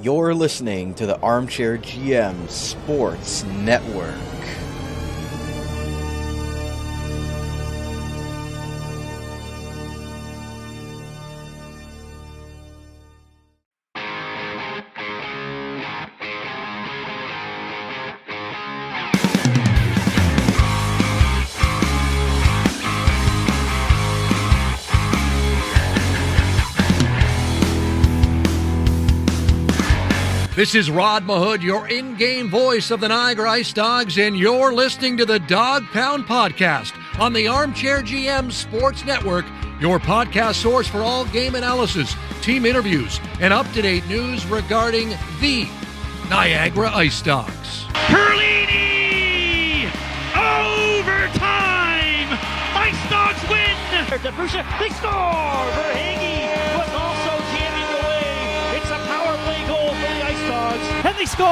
You're listening to the Armchair GM Sports Network. This is Rod Mahood, your in-game voice of the Niagara IceDogs, and you're listening to the Dog Pound Podcast on the Armchair GM Sports Network, your podcast source for all game analysis, team interviews, and up-to-date news regarding the Niagara IceDogs. Perlini! Overtime! IceDogs win! They score! Verhage was also jamming away. It's a power play goal for the IceDogs. And they score!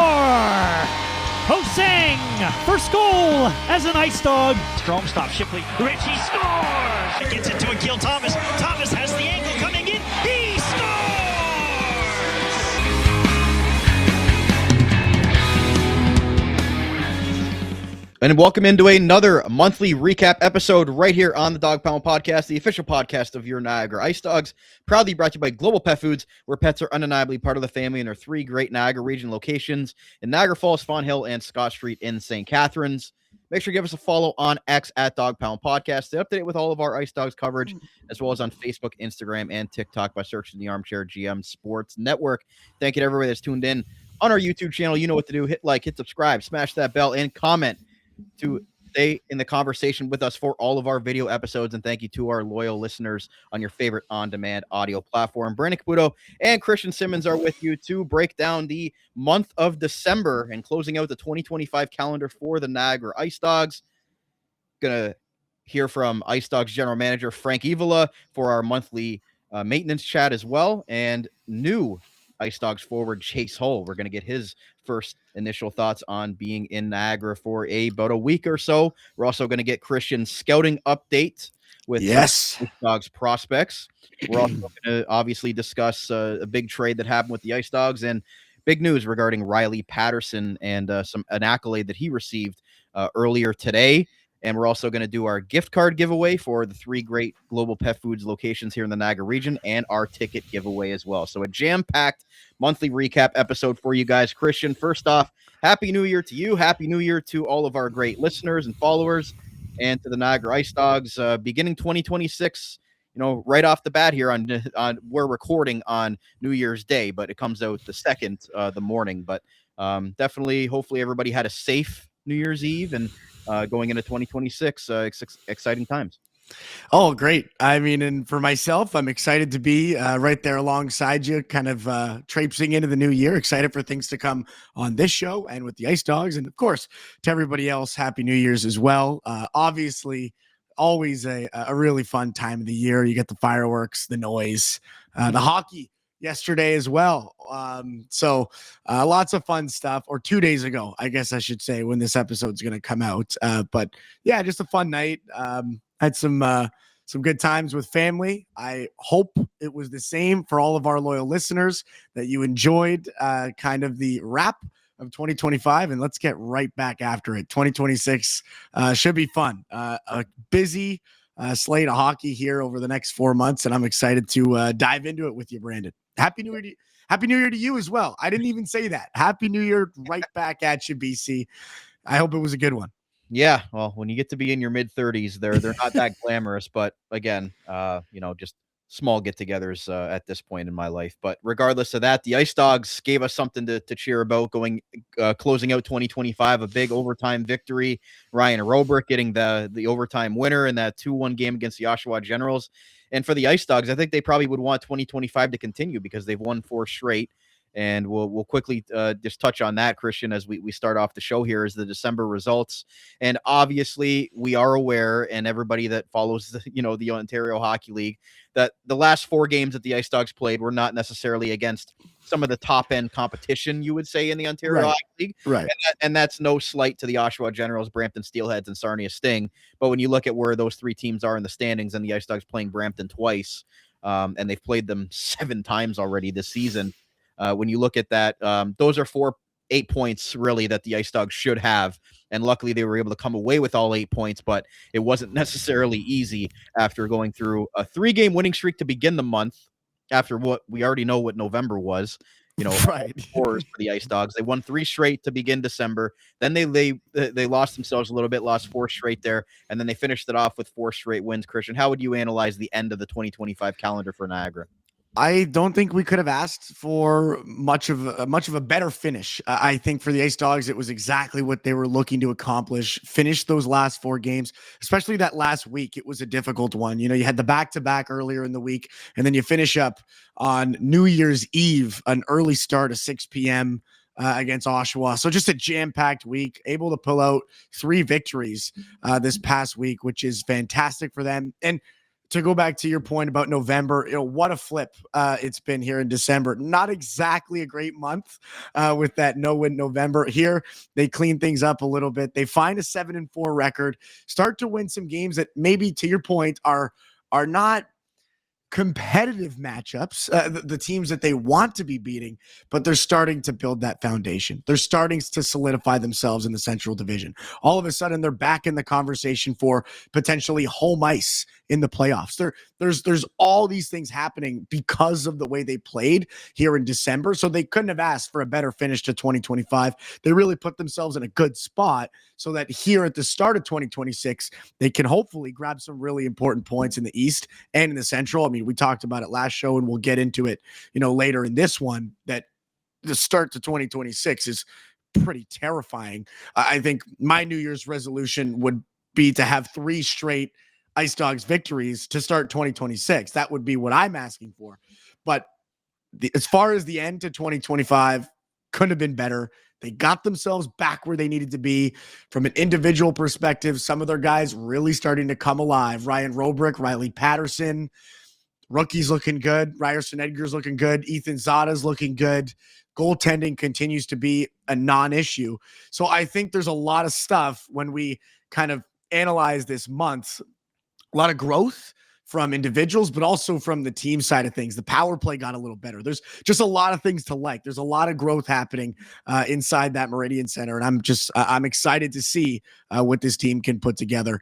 Hosang, first goal as an IceDog. Strom stops Shipley. Richie scores! Gets it to Akil Thomas. Thomas has the angle coming in. He scores! And welcome into another monthly recap episode right here on the Dog Pound Podcast, the official podcast of your Niagara IceDogs. Proudly brought to you by Global Pet Foods, where pets are undeniably part of the family in their three great Niagara region locations in Niagara Falls, Fawn Hill, and Scott Street in St. Catharines. Make sure to give us a follow on X at Dog Pound Podcast. Stay up to date with all of our IceDogs coverage, as well as on Facebook, Instagram, and TikTok by searching the Armchair GM Sports Network. Thank you to everybody that's tuned in on our YouTube channel. You know what to do. Hit like, hit subscribe, smash that bell, and comment to stay in the conversation with us for all of our video episodes. And thank you to our loyal listeners on your favorite on-demand audio platform. Brandon Caputo and Christian Simmons are with you to break down the month of December and closing out the 2025 calendar for the Niagara IceDogs. Gonna hear from IceDogs general manager Frank Evola for our monthly maintenance chat as well, and new IceDogs forward Chase Hull. We're going to get his first initial thoughts on being in Niagara for about a week or so. We're also going to get Christian's scouting update with IceDogs prospects. We're also going to obviously discuss a big trade that happened with the IceDogs and big news regarding Riley Patterson and an accolade that he received earlier today. And we're also going to do our gift card giveaway for the three great Global Pet Foods locations here in the Niagara region and our ticket giveaway as well. So a jam-packed monthly recap episode for you guys. Christian, first off, Happy New Year to you. Happy New Year to all of our great listeners and followers and to the Niagara IceDogs. Beginning 2026, right off the bat here on we're recording on New Year's Day, but it comes out the second, the morning. But definitely, hopefully everybody had a safe New Year's Eve and going into 2026, exciting times. Oh, great. I mean, and for myself, I'm excited to be right there alongside you, kind of traipsing into the new year, excited for things to come on this show and with the IceDogs. And of course, to everybody else, Happy New Year's as well. Obviously, always a really fun time of the year. You get the fireworks, the noise, the hockey yesterday as well. So lots of fun stuff, or 2 days ago, I guess I should say, when this episode's going to come out. But yeah, just a fun night. Had some good times with family. I hope it was the same for all of our loyal listeners, that you enjoyed kind of the wrap of 2025, and let's get right back after it. 2026 should be fun. A busy slate of hockey here over the next 4 months, and I'm excited to dive into it with you, Brandon. Happy New Year to you as well. I didn't even say that. Happy New Year right back at you, BC. I hope it was a good one. Yeah, well, when you get to be in your mid-30s, they're not that glamorous, but again, just small get-togethers at this point in my life. But regardless of that, the IceDogs gave us something to cheer about closing out 2025, a big overtime victory. Ryan Roberk getting the overtime winner in that 2-1 game against the Oshawa Generals. And for the IceDogs, I think they probably would want 2025 to continue because they've won 4 straight. And we'll quickly just touch on that, Christian, as we start off the show here, is the December results. And obviously, we are aware, and everybody that follows the Ontario Hockey League, that the last 4 games that the IceDogs played were not necessarily against some of the top-end competition, you would say, in the Ontario Hockey League. Right. And that's no slight to the Oshawa Generals, Brampton Steelheads, and Sarnia Sting. But when you look at where those 3 teams are in the standings, and the IceDogs playing Brampton twice, and they've played them 7 times already this season, When you look at that, those are 8 points really that the Ice Dogs should have. And luckily they were able to come away with all 8 points, but it wasn't necessarily easy after going through a 3-game winning streak to begin the month after what we already know what November was. Right. Scores for the Ice Dogs. They won 3 straight to begin December. Then they lost themselves a little bit, lost 4 straight there, and then they finished it off with 4 straight wins. Christian, how would you analyze the end of the 2025 calendar for Niagara? I don't think we could have asked for much of a better finish. I think for the Ice Dogs, it was exactly what they were looking to accomplish. Finish those last 4 games, especially that last week. It was a difficult one. You had the back-to-back earlier in the week, and then you finish up on New Year's Eve, an early start at 6 p.m. Against Oshawa. So just a jam-packed week, able to pull out 3 victories this past week, which is fantastic for them. And to go back to your point about November, what a flip it's been here in December. Not exactly a great month with that no-win November. Here, they clean things up a little bit. They find a 7-4 record, start to win some games that maybe, to your point, are not competitive matchups, the teams that they want to be beating, but they're starting to build that foundation. They're starting to solidify themselves in the Central Division. All of a sudden, they're back in the conversation for potentially home ice in the playoffs. There's all these things happening because of the way they played here in December. So they couldn't have asked for a better finish to 2025. They really put themselves in a good spot so that here at the start of 2026, they can hopefully grab some really important points in the East and in the Central. I mean, we talked about it last show and we'll get into it, later in this one, that the start to 2026 is pretty terrifying. I think my New Year's resolution would be to have 3 straight Ice Dogs victories to start 2026. That would be what I'm asking for. But as far as the end to 2025, couldn't have been better. They got themselves back where they needed to be from an individual perspective. Some of their guys really starting to come alive. Ryan Robrick, Riley Patterson, rookies looking good. Ryerson Edgar's looking good. Ethan Zada's looking good. Goaltending continues to be a non-issue. So I think there's a lot of stuff when we kind of analyze this month. A lot of growth from individuals, but also from the team side of things. The power play got a little better. There's just a lot of things to like. There's a lot of growth happening inside that Meridian Center. And I'm excited to see what this team can put together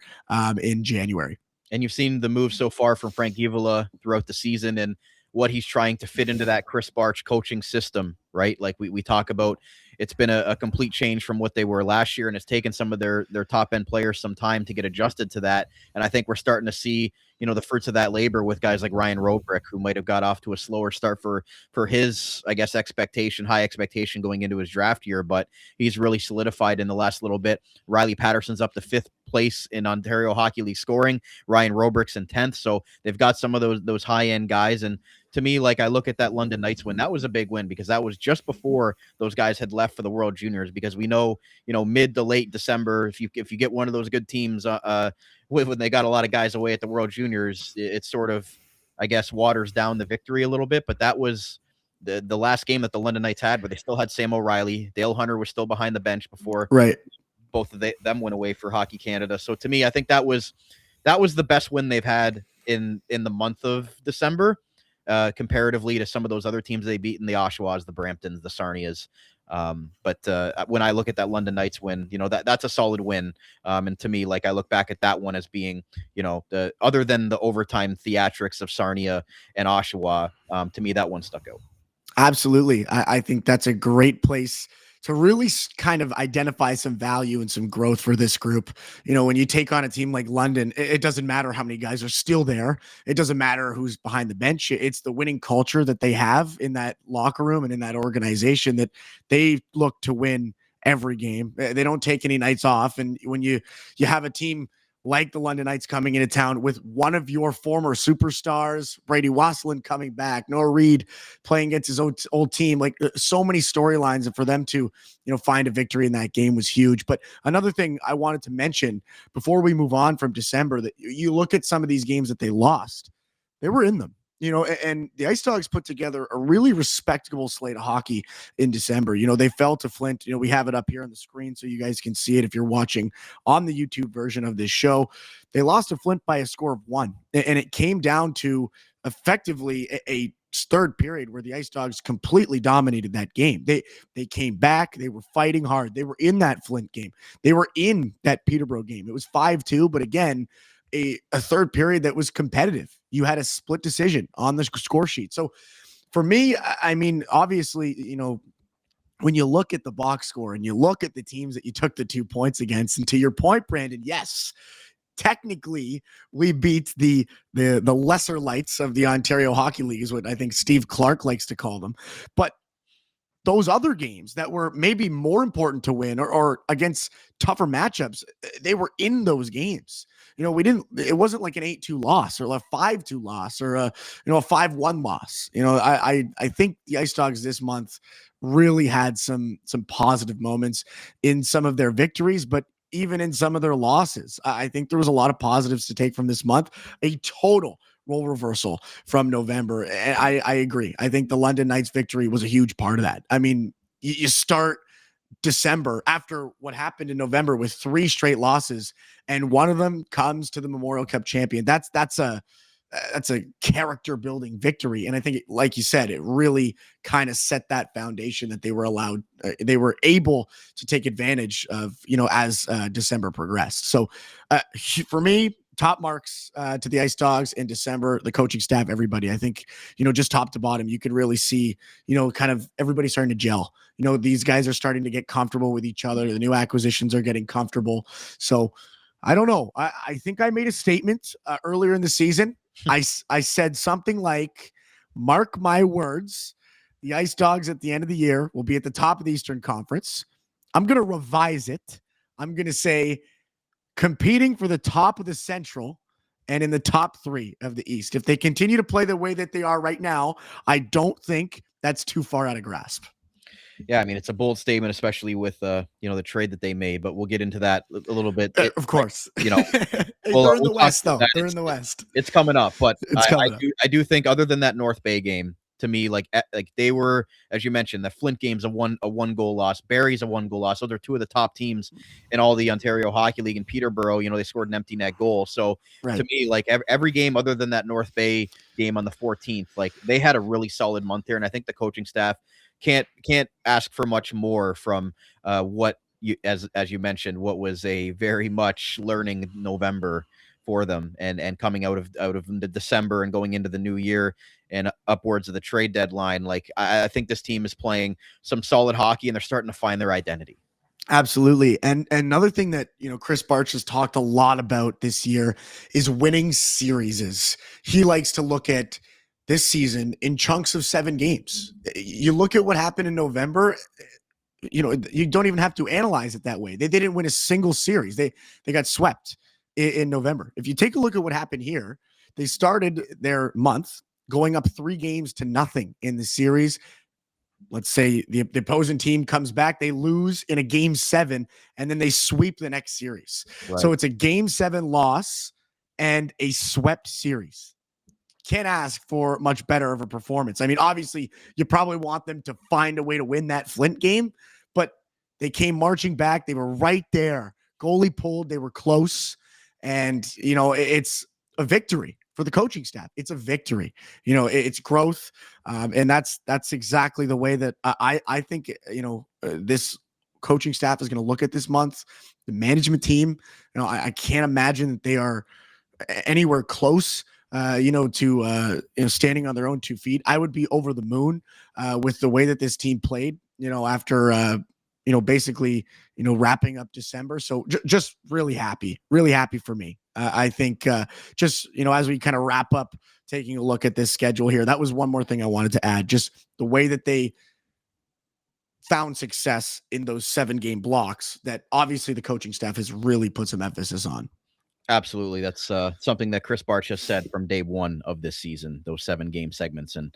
in January. And you've seen the move so far from Frank Evola throughout the season and what he's trying to fit into that Chris Barch coaching system, right? Like we talk about, it's been a complete change from what they were last year, and it's taken some of their top end players some time to get adjusted to that. And I think we're starting to see, the fruits of that labor with guys like Ryan Robrick, who might have got off to a slower start for his, I guess, high expectation going into his draft year, but he's really solidified in the last little bit. Riley Patterson's up to 5th place in Ontario Hockey League scoring. Ryan Robrick's in 10th. So they've got some of those high end guys. And to me, like I look at that London Knights win, that was a big win because that was just before those guys had left for the World Juniors, because we know, mid to late December, if you get one of those good teams when they got a lot of guys away at the World Juniors, it sort of, I guess, waters down the victory a little bit. But that was the last game that the London Knights had, where they still had Sam O'Reilly. Dale Hunter was still behind the bench before both of them went away for Hockey Canada. So to me, I think that was the best win they've had in the month of December. Comparatively to some of those other teams they beat in the Oshawas, the Bramptons, the Sarnias. But when I look at that London Knights win, that's a solid win. And to me, like I look back at that one as being, other than the overtime theatrics of Sarnia and Oshawa, to me, that one stuck out. Absolutely. I think that's a great place to really kind of identify some value and some growth for this group. When you take on a team like London, it doesn't matter how many guys are still there. It doesn't matter who's behind the bench. It's the winning culture that they have in that locker room and in that organization that they look to win every game. They don't take any nights off. And when you have a team like the London Knights coming into town with one of your former superstars, Brady Wasselin coming back, Noah Reed playing against his old team, like so many storylines, and for them to, find a victory in that game was huge. But another thing I wanted to mention before we move on from December, that you look at some of these games that they lost, they were in them. And the Ice Dogs put together a really respectable slate of hockey in December. They fell to Flint. We have it up here on the screen so you guys can see it if you're watching on the YouTube version of this show. They lost to Flint by a score of 1, and it came down to effectively a third period where the Ice Dogs completely dominated that game. They came back. They were fighting hard. They were in that Flint game. They were in that Peterborough game. It was 5-2, but again, a third period that was competitive. You had a split decision on the score sheet. So for me, I mean, obviously, when you look at the box score and you look at the teams that you took the 2 points against, and to your point, Brandon, yes, technically we beat the lesser lights of the Ontario Hockey League is what I think Steve Clark likes to call them. But those other games that were maybe more important to win or against tougher matchups, they were in those games. It wasn't like an 8-2 loss or a 5-2 loss or a 5-1 loss. I think the Ice Dogs this month really had some positive moments in some of their victories, but even in some of their losses. I think there was a lot of positives to take from this month. A total role reversal from November. And I agree. I think the London Knights victory was a huge part of that. I mean, you start December after what happened in November with 3 straight losses, and one of them comes to the Memorial Cup champion. That's a character building victory. And I think, like you said, it really kind of set that foundation that they were able to take advantage of, as December progressed. So for me, top marks to the Ice Dogs in December, the coaching staff, everybody. I think, just top to bottom, you could really see, kind of everybody starting to gel. These guys are starting to get comfortable with each other. The new acquisitions are getting comfortable. So I don't know. I think I made a statement earlier in the season. I said something like, mark my words, the Ice Dogs at the end of the year will be at the top of the Eastern Conference. I'm going to revise it. I'm going to say competing for the top of the Central and in the top 3 of the East. If they continue to play the way that they are right now, I don't think that's too far out of grasp. Yeah, I mean, it's a bold statement, especially with the trade that they made, but we'll get into that a little bit. Of course. They're in the West, though. They're in the West. It's coming up, but I do think, other than that North Bay game, to me, like they were, as you mentioned, the Flint game's a one goal loss. Barrie's a 1 goal loss. Those are 2 of the top teams in all the Ontario Hockey League. In Peterborough, they scored an empty net goal. So right. To me, like every game other than that North Bay game on the 14th, like they had a really solid month there. And I think the coaching staff can't ask for much more from what you, as you mentioned, what was a very much learning November for them, and coming out of the December and going into the new year and upwards of the trade deadline. Like I think this team is playing some solid hockey, and they're starting to find their identity. Absolutely. And another thing that, Chris Bartsch has talked a lot about this year is winning series. He likes to look at this season in chunks of 7 games. You look at what happened in November, you don't even have to analyze it that way. They didn't win a single series. They got swept in November. If you take a look at what happened here, they started their month going up 3-0 in the series. Let's say the opposing team comes back, they lose in a game 7, and then they sweep the next series. Right. So it's a game 7 loss and a swept series. Can't ask for much better of a performance. I mean, obviously, you probably want them to find a way to win that Flint game, but they came marching back. They were right there. Goalie pulled. They were close. And, it's a victory for the coaching staff. It's a victory. It's growth. And that's exactly the way that I think, this coaching staff is going to look at this month. The management team, I can't imagine that they are anywhere close to standing on their own 2 feet. I would be over the moon with the way that this team played, after basically wrapping up December. So just really happy for me. I think as we kind of wrap up, taking a look at this schedule here, that was one more thing I wanted to add. Just the way that they found success in those 7-game blocks that obviously the coaching staff has really put some emphasis on. Absolutely. That's something that Chris Bartsch has said from day one of this season, those 7-game segments, and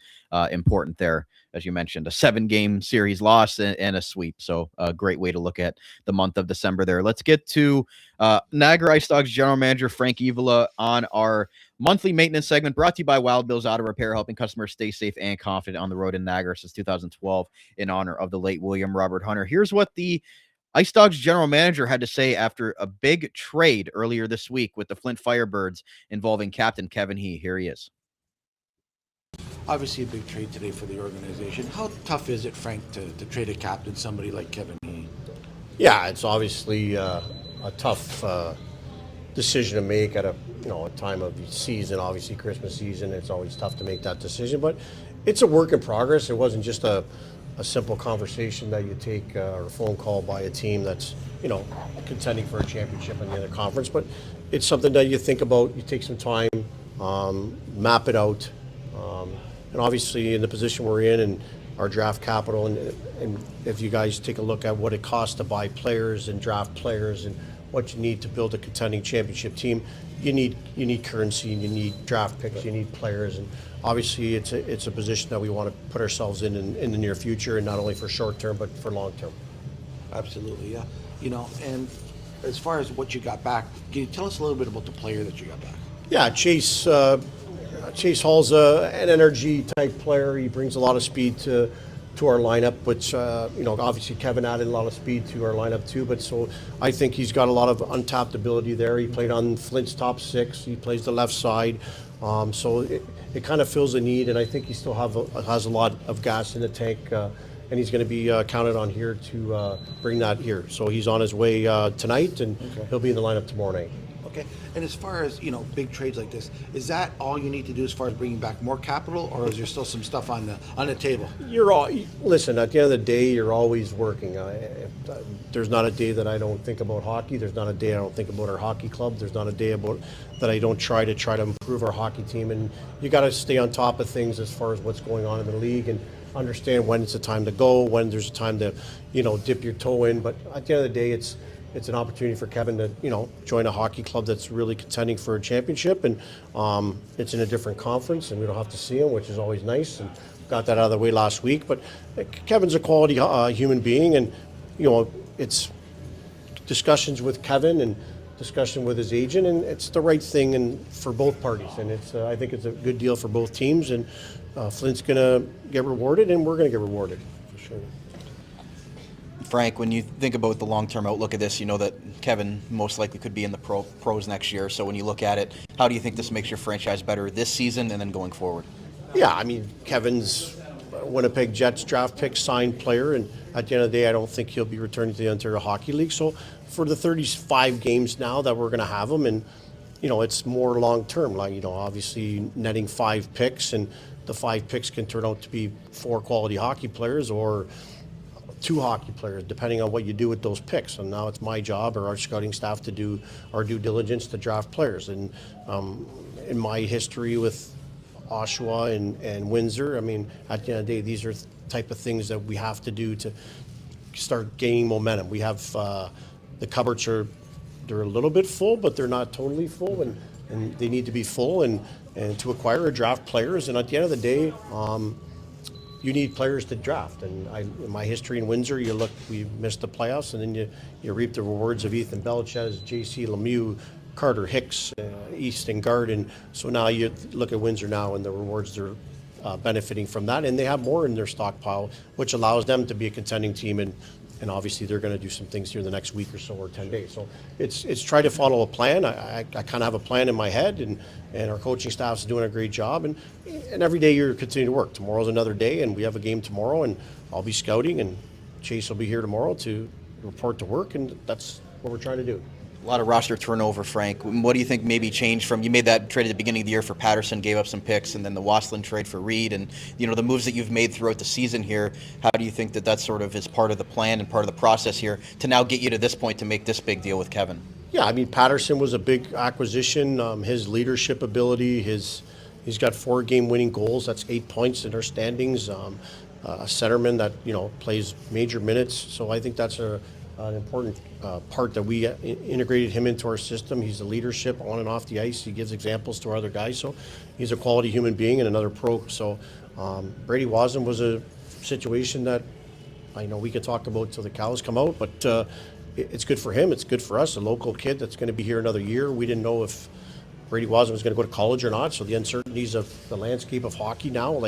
important there, as you mentioned, a 7-game series loss and a sweep. So a great way to look at the month of December there. Let's get to Niagara IceDogs general manager Frank Evola on our monthly maintenance segment, brought to you by Wild Bill's Auto Repair, helping customers stay safe and confident on the road in Niagara since 2012 in honor of the late William Robert Hunter. Here's what the Ice Dogs general manager had to say after a big trade earlier this week with the Flint Firebirds involving Captain Kevin He. Here he is. Obviously, a big trade today for the organization. How tough is it, Frank, to trade a captain, somebody like Kevin Heaney? Yeah, it's obviously a tough decision to make at a time of the season. Obviously, Christmas season, it's always tough to make that decision. But it's a work in progress. It wasn't just a simple conversation that you take or a phone call by a team that's contending for a championship in the other conference. But it's something that you think about. You take some time, map it out, and obviously in the position we're in and our draft capital, and if you guys take a look at what it costs to buy players and draft players and what you need to build a contending championship team, you need currency, and you need draft picks, you need players, and obviously it's a position that we want to put ourselves in the near future, and not only for short term but for long term. Absolutely, yeah. And as far as what you got back, can you tell us a little bit about the player that you got back? Yeah, Chase Hall's an energy type player. He brings a lot of speed to our lineup, which obviously Kevin added a lot of speed to our lineup too. But so I think he's got a lot of untapped ability there. He played on Flint's top six. He plays the left side, so it kind of fills a need. And I think he still has a lot of gas in the tank, and he's going to be counted on here to bring that here. So he's on his way tonight, and he'll be in the lineup tomorrow night. Okay. And as far as, big trades like this, is that all you need to do as far as bringing back more capital, or is there still some stuff on the table? Listen, at the end of the day, you're always working. There's not a day that I don't think about hockey. There's not a day I don't think about our hockey club. There's not a day that I don't try to improve our hockey team. And you got to stay on top of things as far as what's going on in the league and understand when it's a time to go, when there's a time to, dip your toe in. But at the end of the day, it's an opportunity for Kevin to, join a hockey club that's really contending for a championship, and it's in a different conference, and we don't have to see him, which is always nice, and got that out of the way last week. But Kevin's a quality human being, and it's discussions with Kevin and discussion with his agent, and it's the right thing and for both parties, and I think it's a good deal for both teams, and Flint's going to get rewarded, and we're going to get rewarded for sure. Frank, when you think about the long-term outlook of this, you know that Kevin most likely could be in the pros next year. So when you look at it, how do you think this makes your franchise better this season and then going forward? Yeah, I mean, Kevin's Winnipeg Jets draft pick, signed player, and at the end of the day, I don't think he'll be returning to the Ontario Hockey League. So for the 35 games now that we're going to have him, and it's more long-term, obviously netting 5 picks, and the 5 picks can turn out to be 4 quality hockey players or 2 hockey players, depending on what you do with those picks. And now it's my job or our scouting staff to do our due diligence to draft players. And in my history with Oshawa and Windsor, I mean, at the end of the day, these are type of things that we have to do to start gaining momentum. We have the cupboards they're a little bit full, but they're not totally full, and they need to be full and to acquire or draft players. And at the end of the day, you need players to draft. And in my history in Windsor, we missed the playoffs, and then you reap the rewards of Ethan Belchez, J.C. Lemieux, Carter Hicks, Easton Garden. So now you look at Windsor now, and the rewards they're benefiting from that, and they have more in their stockpile, which allows them to be a contending team. And obviously they're going to do some things here in the next week or so, or 10 days. So it's try to follow a plan. I kind of have a plan in my head, and our coaching staff is doing a great job. And every day you're continuing to work. Tomorrow's another day, and we have a game tomorrow, and I'll be scouting, and Chase will be here tomorrow to report to work, and that's what we're trying to do. A lot of roster turnover, Frank. What do you think maybe changed from, you made that trade at the beginning of the year for Patterson, gave up some picks, and then the Wasslin trade for Reed, and the moves that you've made throughout the season here, how do you think that sort of is part of the plan and part of the process here to now get you to this point to make this big deal with Kevin? Yeah, I mean, Patterson was a big acquisition. His leadership ability, he's got 4 game-winning goals. That's 8 points in our standings. A centerman that plays major minutes. So I think that's an important part that we integrated him into our system. He's a leadership on and off the ice. He gives examples to our other guys. So he's a quality human being and another pro. So Brady Wasson was a situation that I know we could talk about till the cows come out, but it's good for him. It's good for us, a local kid that's going to be here another year. We didn't know if Brady Wasson was going to go to college or not. So the uncertainties of the landscape of hockey now,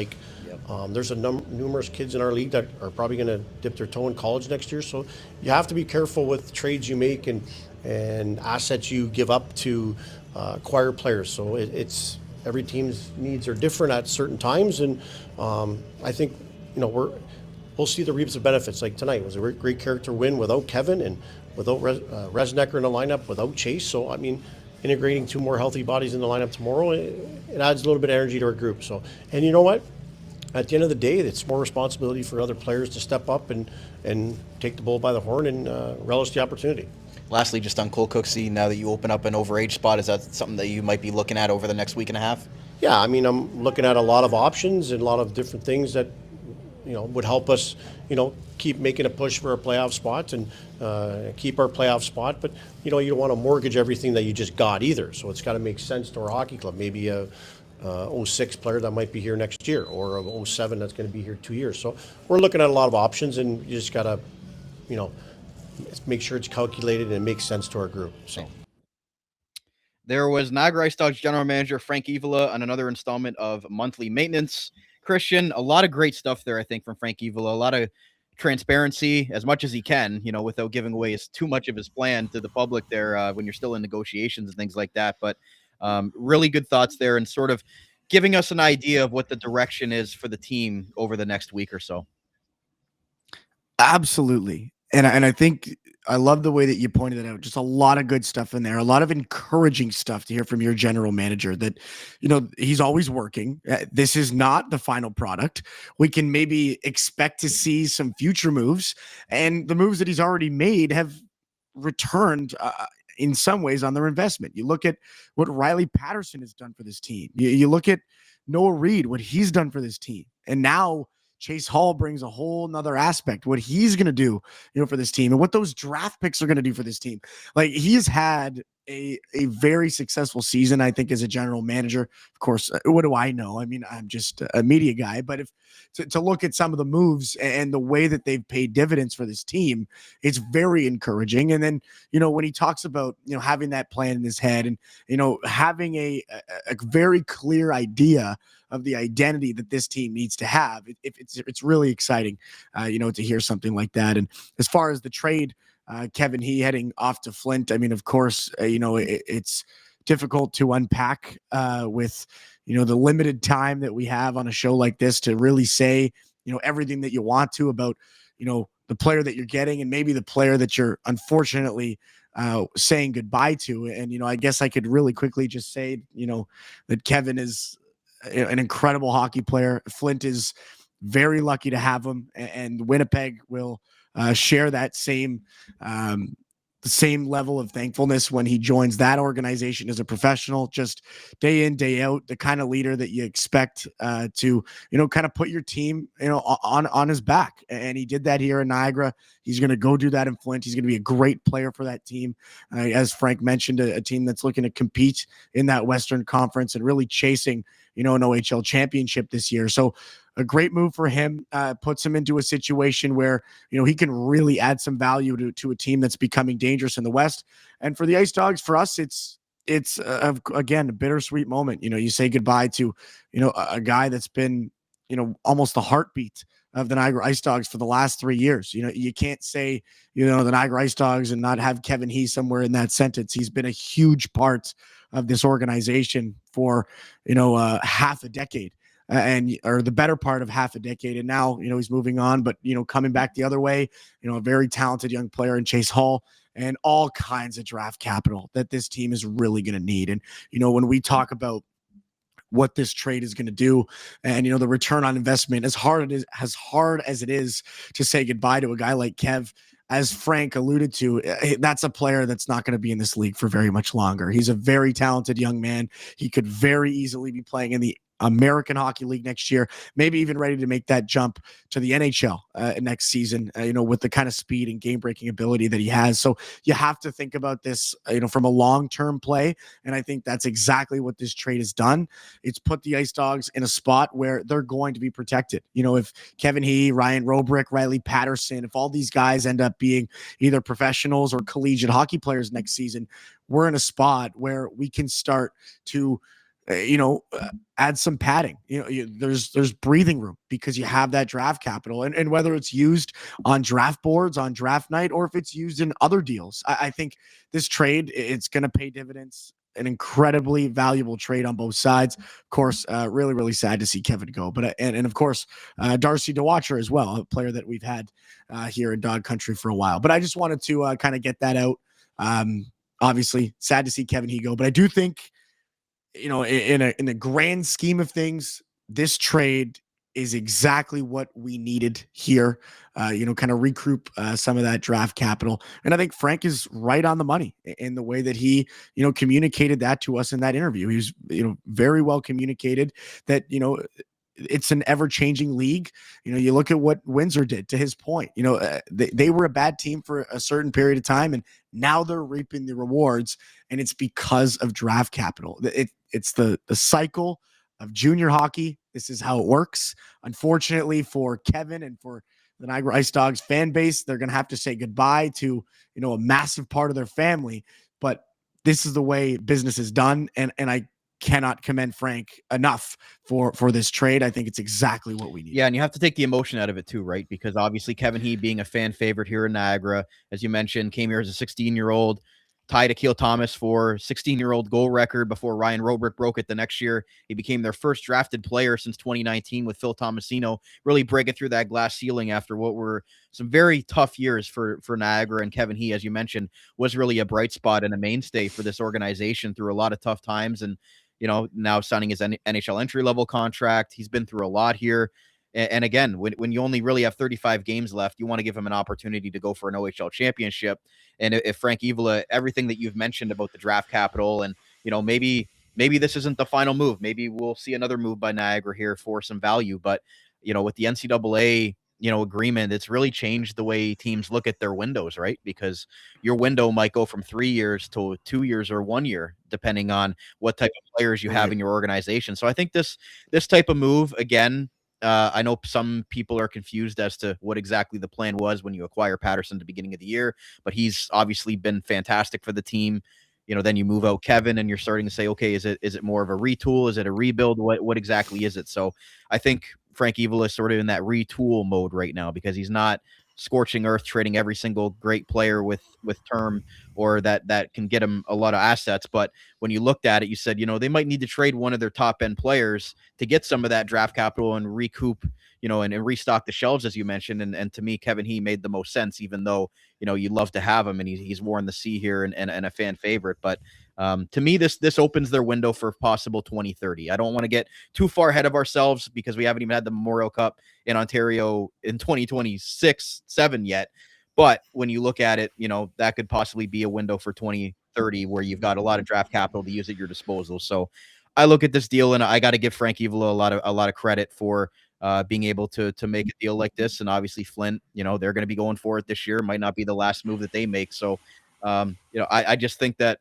there's numerous kids in our league that are probably going to dip their toe in college next year. So you have to be careful with trades you make and assets you give up to acquire players. So it's every team's needs are different at certain times, and I think we'll see the reaps of benefits. Like tonight was a great character win without Kevin and without Resnecker in the lineup, without Chase. So I mean, integrating 2 more healthy bodies in the lineup tomorrow, it adds a little bit of energy to our group. So, and you know what? At the end of the day, it's more responsibility for other players to step up and take the bull by the horn and relish the opportunity. Lastly, just on Cole Cooksey, now that you open up an overage spot, is that something that you might be looking at over the next week and a half? Yeah, I mean, I'm looking at a lot of options and a lot of different things that would help us, keep making a push for a playoff spot and keep our playoff spot. But you don't want to mortgage everything that you just got either. So it's got to make sense to our hockey club. Maybe a 06 player that might be here next year, or a 07 that's going to be here 2 years. So we're looking at a lot of options, and you just got to, make sure it's calculated and it makes sense to our group. So. There was Niagara IceDogs general manager Frank Evola on another installment of Monthly Maintenance. Christian, a lot of great stuff there, I think, from Frank Evola. A lot of transparency as much as he can, without giving away too much of his plan to the public there when you're still in negotiations and things like that. But really good thoughts there, and sort of giving us an idea of what the direction is for the team over the next week or so. Absolutely. And I think I love the way that you pointed it out. Just a lot of good stuff in there, a lot of encouraging stuff to hear from your general manager that, he's always working. This is not the final product. We can maybe expect to see some future moves, and the moves that he's already made have returned in some ways on their investment. You look at what Riley Patterson has done for this team. You look at Noah Reed, what he's done for this team. And now Chase Hall brings a whole nother aspect, what he's going to do, for this team, and what those draft picks are going to do for this team. Like, he's had a very successful season, I think, as a general manager. Of course, what do I know? I mean, I'm just a media guy, but to look at some of the moves and the way that they've paid dividends for this team, it's very encouraging. And then, when he talks about, having that plan in his head and, having a very clear idea of the identity that this team needs to have, it's really exciting, to hear something like that. And as far as the trade, Kevin He heading off to Flint, I mean, of course, it's difficult to unpack with, the limited time that we have on a show like this to really say, everything that you want to about, the player that you're getting and maybe the player that you're unfortunately saying goodbye to. And, I guess I could really quickly just say, that Kevin is an incredible hockey player. Flint is very lucky to have him, and Winnipeg will share that same level of thankfulness when he joins that organization as a professional, just day in, day out, the kind of leader that you expect to, kind of put your team, on his back. And he did that here in Niagara. He's going to go do that in Flint. He's going to be a great player for that team. As Frank mentioned, a team that's looking to compete in that Western Conference and really chasing, an OHL championship this year. So a great move for him, puts him into a situation where, he can really add some value to a team that's becoming dangerous in the West. And for the IceDogs, for us, it's again, a bittersweet moment. You say goodbye to, a guy that's been, almost the heartbeat of the Niagara IceDogs for the last 3 years. You can't say, the Niagara IceDogs and not have Kevin He somewhere in that sentence. He's been a huge part of this organization for, half a decade. Or the better part of half a decade. And now, he's moving on, but, coming back the other way, a very talented young player in Chase Hall and all kinds of draft capital that this team is really going to need. And, when we talk about what this trade is going to do and, the return on investment, as hard as it is to say goodbye to a guy like Kev, as Frank alluded to, that's a player that's not going to be in this league for very much longer. He's a very talented young man. He could very easily be playing in the American Hockey League next year, maybe even ready to make that jump to the NHL next season, with the kind of speed and game-breaking ability that he has. So you have to think about this, from a long-term play, and I think that's exactly what this trade has done. It's put the IceDogs in a spot where they're going to be protected. If Kevin He, Ryan Robrick, Riley Patterson, if all these guys end up being either professionals or collegiate hockey players next season, we're in a spot where we can start to add some padding. There's breathing room because you have that draft capital, and whether it's used on draft boards on draft night or if it's used in other deals, I think this trade, it's going to pay dividends an incredibly valuable trade on both sides. Of course, really, really sad to see Kevin go. But and of course, Darcy DeWatcher as well, a player that we've had here in Dog Country for a while. But I just wanted to kind of get that out. Obviously, sad to see Kevin go, but I do think, in the grand scheme of things, this trade is exactly what we needed here. Kind of recoup some of that draft capital. And I think Frank is right on the money in the way that he, communicated that to us in that interview. He was, very well communicated that, it's an ever-changing league. You look at what Windsor did, to his point. They were a bad team for a certain period of time, and now they're reaping the rewards, and it's because of draft capital. It's the cycle of junior hockey. This is how it works. Unfortunately for Kevin and for the Niagara IceDogs fan base, they're going to have to say goodbye to, a massive part of their family. But this is the way business is done, and I cannot commend Frank enough for this trade. I think it's exactly what we need. Yeah, and you have to take the emotion out of it too, right? Because obviously Kevin being a fan favorite here in Niagara, as you mentioned, came here as a 16-year-old, tied Akil Thomas for 16-year-old goal record before Ryan Robrick broke it the next year. He became their first drafted player since 2019 with Phil Tomasino, really breaking through that glass ceiling after what were some very tough years for Niagara. And Kevin as you mentioned, was really a bright spot and a mainstay for this organization through a lot of tough times. And now signing his NHL entry-level contract. He's been through a lot here. And again, when you only really have 35 games left, you want to give him an opportunity to go for an OHL championship. And if Frank Evola, everything that you've mentioned about the draft capital and, maybe this isn't the final move. Maybe we'll see another move by Niagara here for some value. But, with the NCAA, agreement, it's really changed the way teams look at their windows, right? Because your window might go from 3 years to 2 years or 1 year, depending on what type of players you have in your organization. So I think this type of move, again, I know some people are confused as to what exactly the plan was when you acquire Patterson at the beginning of the year, but he's obviously been fantastic for the team. Then you move out Kevin and you're starting to say, okay, is it more of a retool? Is it a rebuild? What exactly is it? So I think Frank Evola is sort of in that retool mode right now because he's not scorching earth trading every single great player with term or that can get him a lot of assets. But when you looked at it, you said, they might need to trade one of their top end players to get some of that draft capital and recoup, and restock the shelves, as you mentioned. And to me, Kevin made the most sense, even though, you'd love to have him and he's worn the C here and a fan favorite. But to me, this opens their window for possible 2030. I don't want to get too far ahead of ourselves because we haven't even had the Memorial Cup in Ontario in 2026-7 yet. But when you look at it, that could possibly be a window for 2030 where you've got a lot of draft capital to use at your disposal. So I look at this deal and I got to give Frank Evola a lot of credit for being able to make a deal like this. And obviously Flint, they're going to be going for it this year. It might not be the last move that they make. So, I just think that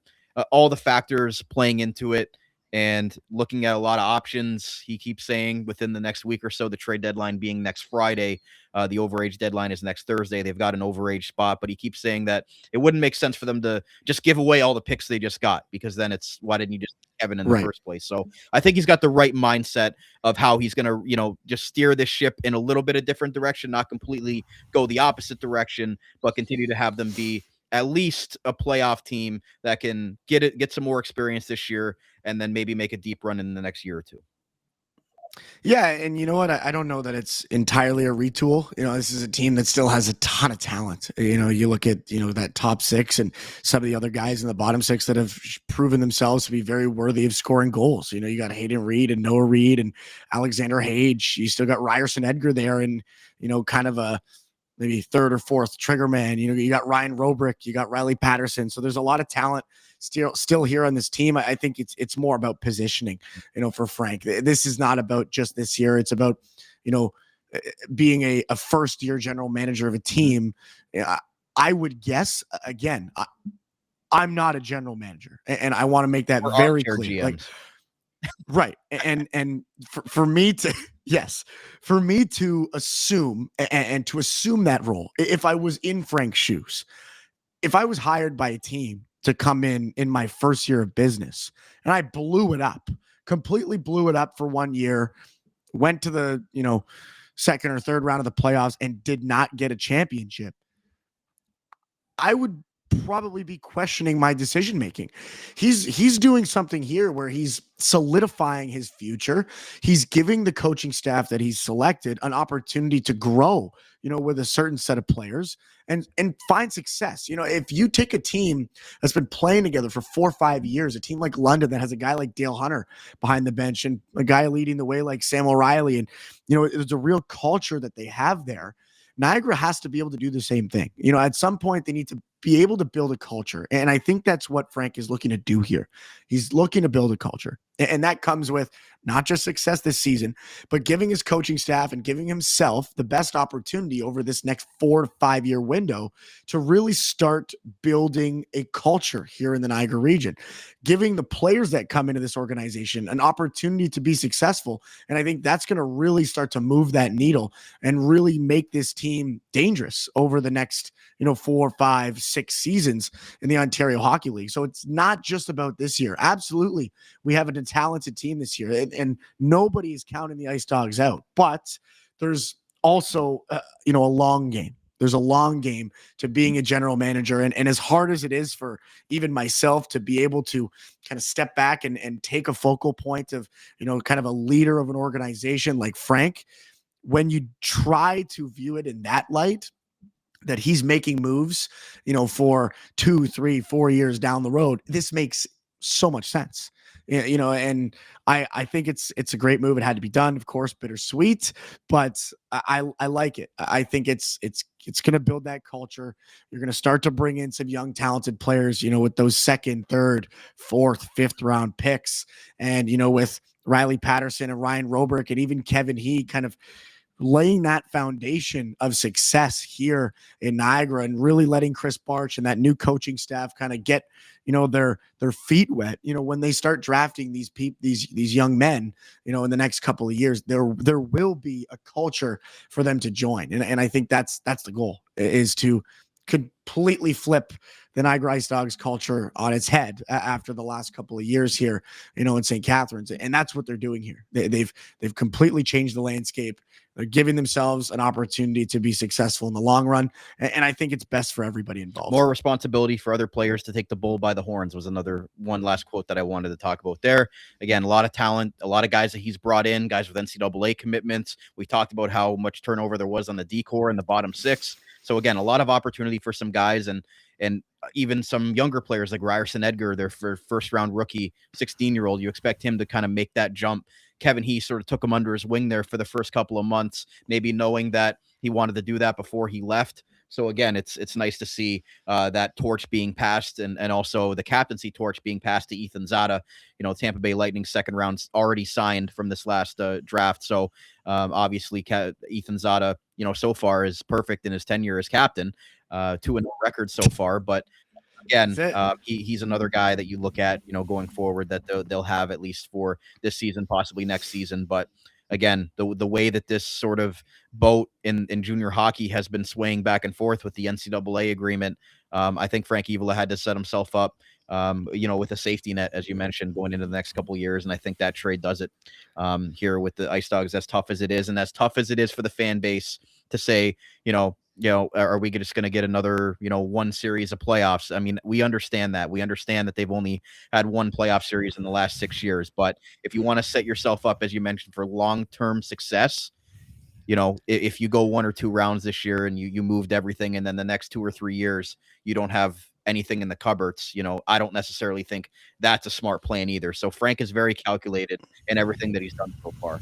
all the factors playing into it and looking at a lot of options. He keeps saying within the next week or so, the trade deadline being next Friday, the overage deadline is next Thursday. They've got an overage spot, but he keeps saying that it wouldn't make sense for them to just give away all the picks they just got because then it's why didn't you just Kevin in the first place? So I think he's got the right mindset of how he's going to, just steer this ship in a little bit of different direction, not completely go the opposite direction, but continue to have them be at least a playoff team that can get some more experience this year and then maybe make a deep run in the next year or two. Yeah, and you know what? I don't know that it's entirely a retool. This is a team that still has a ton of talent. You look at, that top six and some of the other guys in the bottom six that have proven themselves to be very worthy of scoring goals. You got Hayden Reed and Noah Reed and Alexander Hage. You still got Ryerson Edgar there and, kind of a maybe third or fourth trigger man. You got Ryan Robrick, you got Riley Patterson. So there's a lot of talent still here on this team. I think it's more about positioning, for Frank. This is not about just this year. It's about, being a first year general manager of a team. I would guess, again, I'm not a general manager, and I want to make that very clear. Like, right. And for me to, yes, for me to assume and to assume that role, if I was in Frank's shoes, if I was hired by a team to come in my first year of business and I completely blew it up for 1 year, went to the, second or third round of the playoffs and did not get a championship, I would probably be questioning my decision making. He's doing something here where he's solidifying his future. He's giving the coaching staff that he's selected an opportunity to grow, with a certain set of players and find success. If you take a team that's been playing together for 4 or 5 years, a team like London that has a guy like Dale Hunter behind the bench and a guy leading the way like Sam O'Reilly, and there's a real culture that they have there. Niagara has to be able to do the same thing. At some point they need to be able to build a culture. And I think that's what Frank is looking to do here. He's looking to build a culture. And that comes with not just success this season, but giving his coaching staff and giving himself the best opportunity over this next 4 to 5 year window to really start building a culture here in the Niagara region, giving the players that come into this organization an opportunity to be successful. And I think that's going to really start to move that needle and really make this team dangerous over the next, 4, 5, 6 seasons in the Ontario Hockey League. So it's not just about this year. Absolutely. We have a talented team this year, and nobody is counting the Ice Dogs out, but there's also, a long game. There's a long game to being a general manager. And as hard as it is for even myself to be able to kind of step back and take a focal point of, kind of a leader of an organization like Frank, when you try to view it in that light, that he's making moves, for 2, 3, 4 years down the road, this makes so much sense. And I think it's a great move. It had to be done, of course, bittersweet, but I like it. I think it's going to build that culture. You're going to start to bring in some young, talented players, with those 2nd, 3rd, 4th, 5th round picks. And, with Riley Patterson and Ryan Roberk and even Kevin He kind of laying that foundation of success here in Niagara and really letting Chris Barch and that new coaching staff kind of get, their feet wet, when they start drafting these young men, in the next couple of years, there will be a culture for them to join. And I think that's the goal, is to completely flip the Niagara IceDogs culture on its head after the last couple of years here, in St. Catharines. And that's what they're doing here. They've completely changed the landscape. They're giving themselves an opportunity to be successful in the long run. And I think it's best for everybody involved. More responsibility for other players to take the bull by the horns was one last quote that I wanted to talk about there. Again, a lot of talent, a lot of guys that he's brought in, guys with NCAA commitments. We talked about how much turnover there was on the D-core in the bottom 6. So again, a lot of opportunity for some guys and even some younger players like Ryerson Edgar, their first round rookie, 16-year-old. You expect him to kind of make that jump. Kevin He sort of took him under his wing there for the first couple of months, maybe knowing that he wanted to do that before he left. So again, it's nice to see that torch being passed and also the captaincy torch being passed to Ethan Zada. Tampa Bay Lightning 2nd round's already signed from this last draft. So obviously Ethan Zada, so far is perfect in his tenure as captain, 2-0 record so far. But again, he's another guy that you look at, going forward that they'll have at least for this season, possibly next season. But again, the way that this sort of boat in junior hockey has been swaying back and forth with the NCAA agreement, I think Frank Evola had to set himself up, with a safety net, as you mentioned, going into the next couple of years. And I think that trade does it here with the Ice Dogs, as tough as it is. And as tough as it is for the fan base to say, are we just going to get another, one series of playoffs? I mean, we understand that. We understand that they've only had one playoff series in the last 6 years. But if you want to set yourself up, as you mentioned, for long-term success, if you go 1 or 2 rounds this year and you moved everything, and then the next 2 or 3 years, you don't have anything in the cupboards, I don't necessarily think that's a smart plan either. So Frank is very calculated in everything that he's done so far.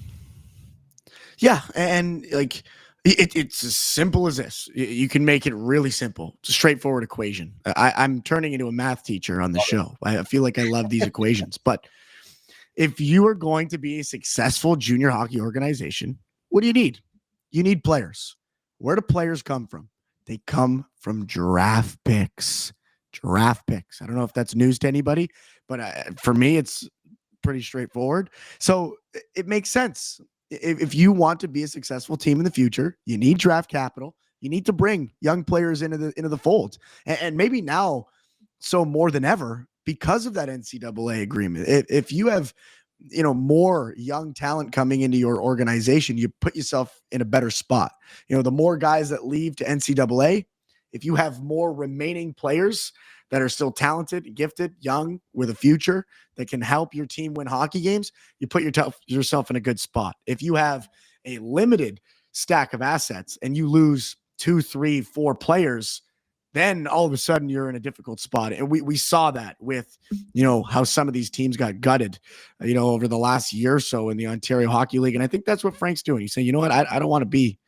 Yeah. And it's as simple as this. You can make it really simple. It's a straightforward equation. I'm turning into a math teacher on the show. I feel like I love these equations. But if you are going to be a successful junior hockey organization, what do you need? You need players. Where do players come from? They come from draft picks. Draft picks. I don't know if that's news to anybody, but for me, it's pretty straightforward. So it makes sense. If you want to be a successful team in the future, you need draft capital. You need to bring young players into the fold. And maybe now, so more than ever, because of that NCAA agreement, if you have, more young talent coming into your organization, you put yourself in a better spot. The more guys that leave to NCAA, if you have more remaining players that are still talented, gifted, young, with a future that can help your team win hockey games, you put yourself in a good spot. If you have a limited stack of assets and you lose 2, 3, 4 players, then all of a sudden you're in a difficult spot. And we saw that with, how some of these teams got gutted, over the last year or so in the Ontario Hockey League. And I think that's what Frank's doing. He's saying, you know what, I don't want to be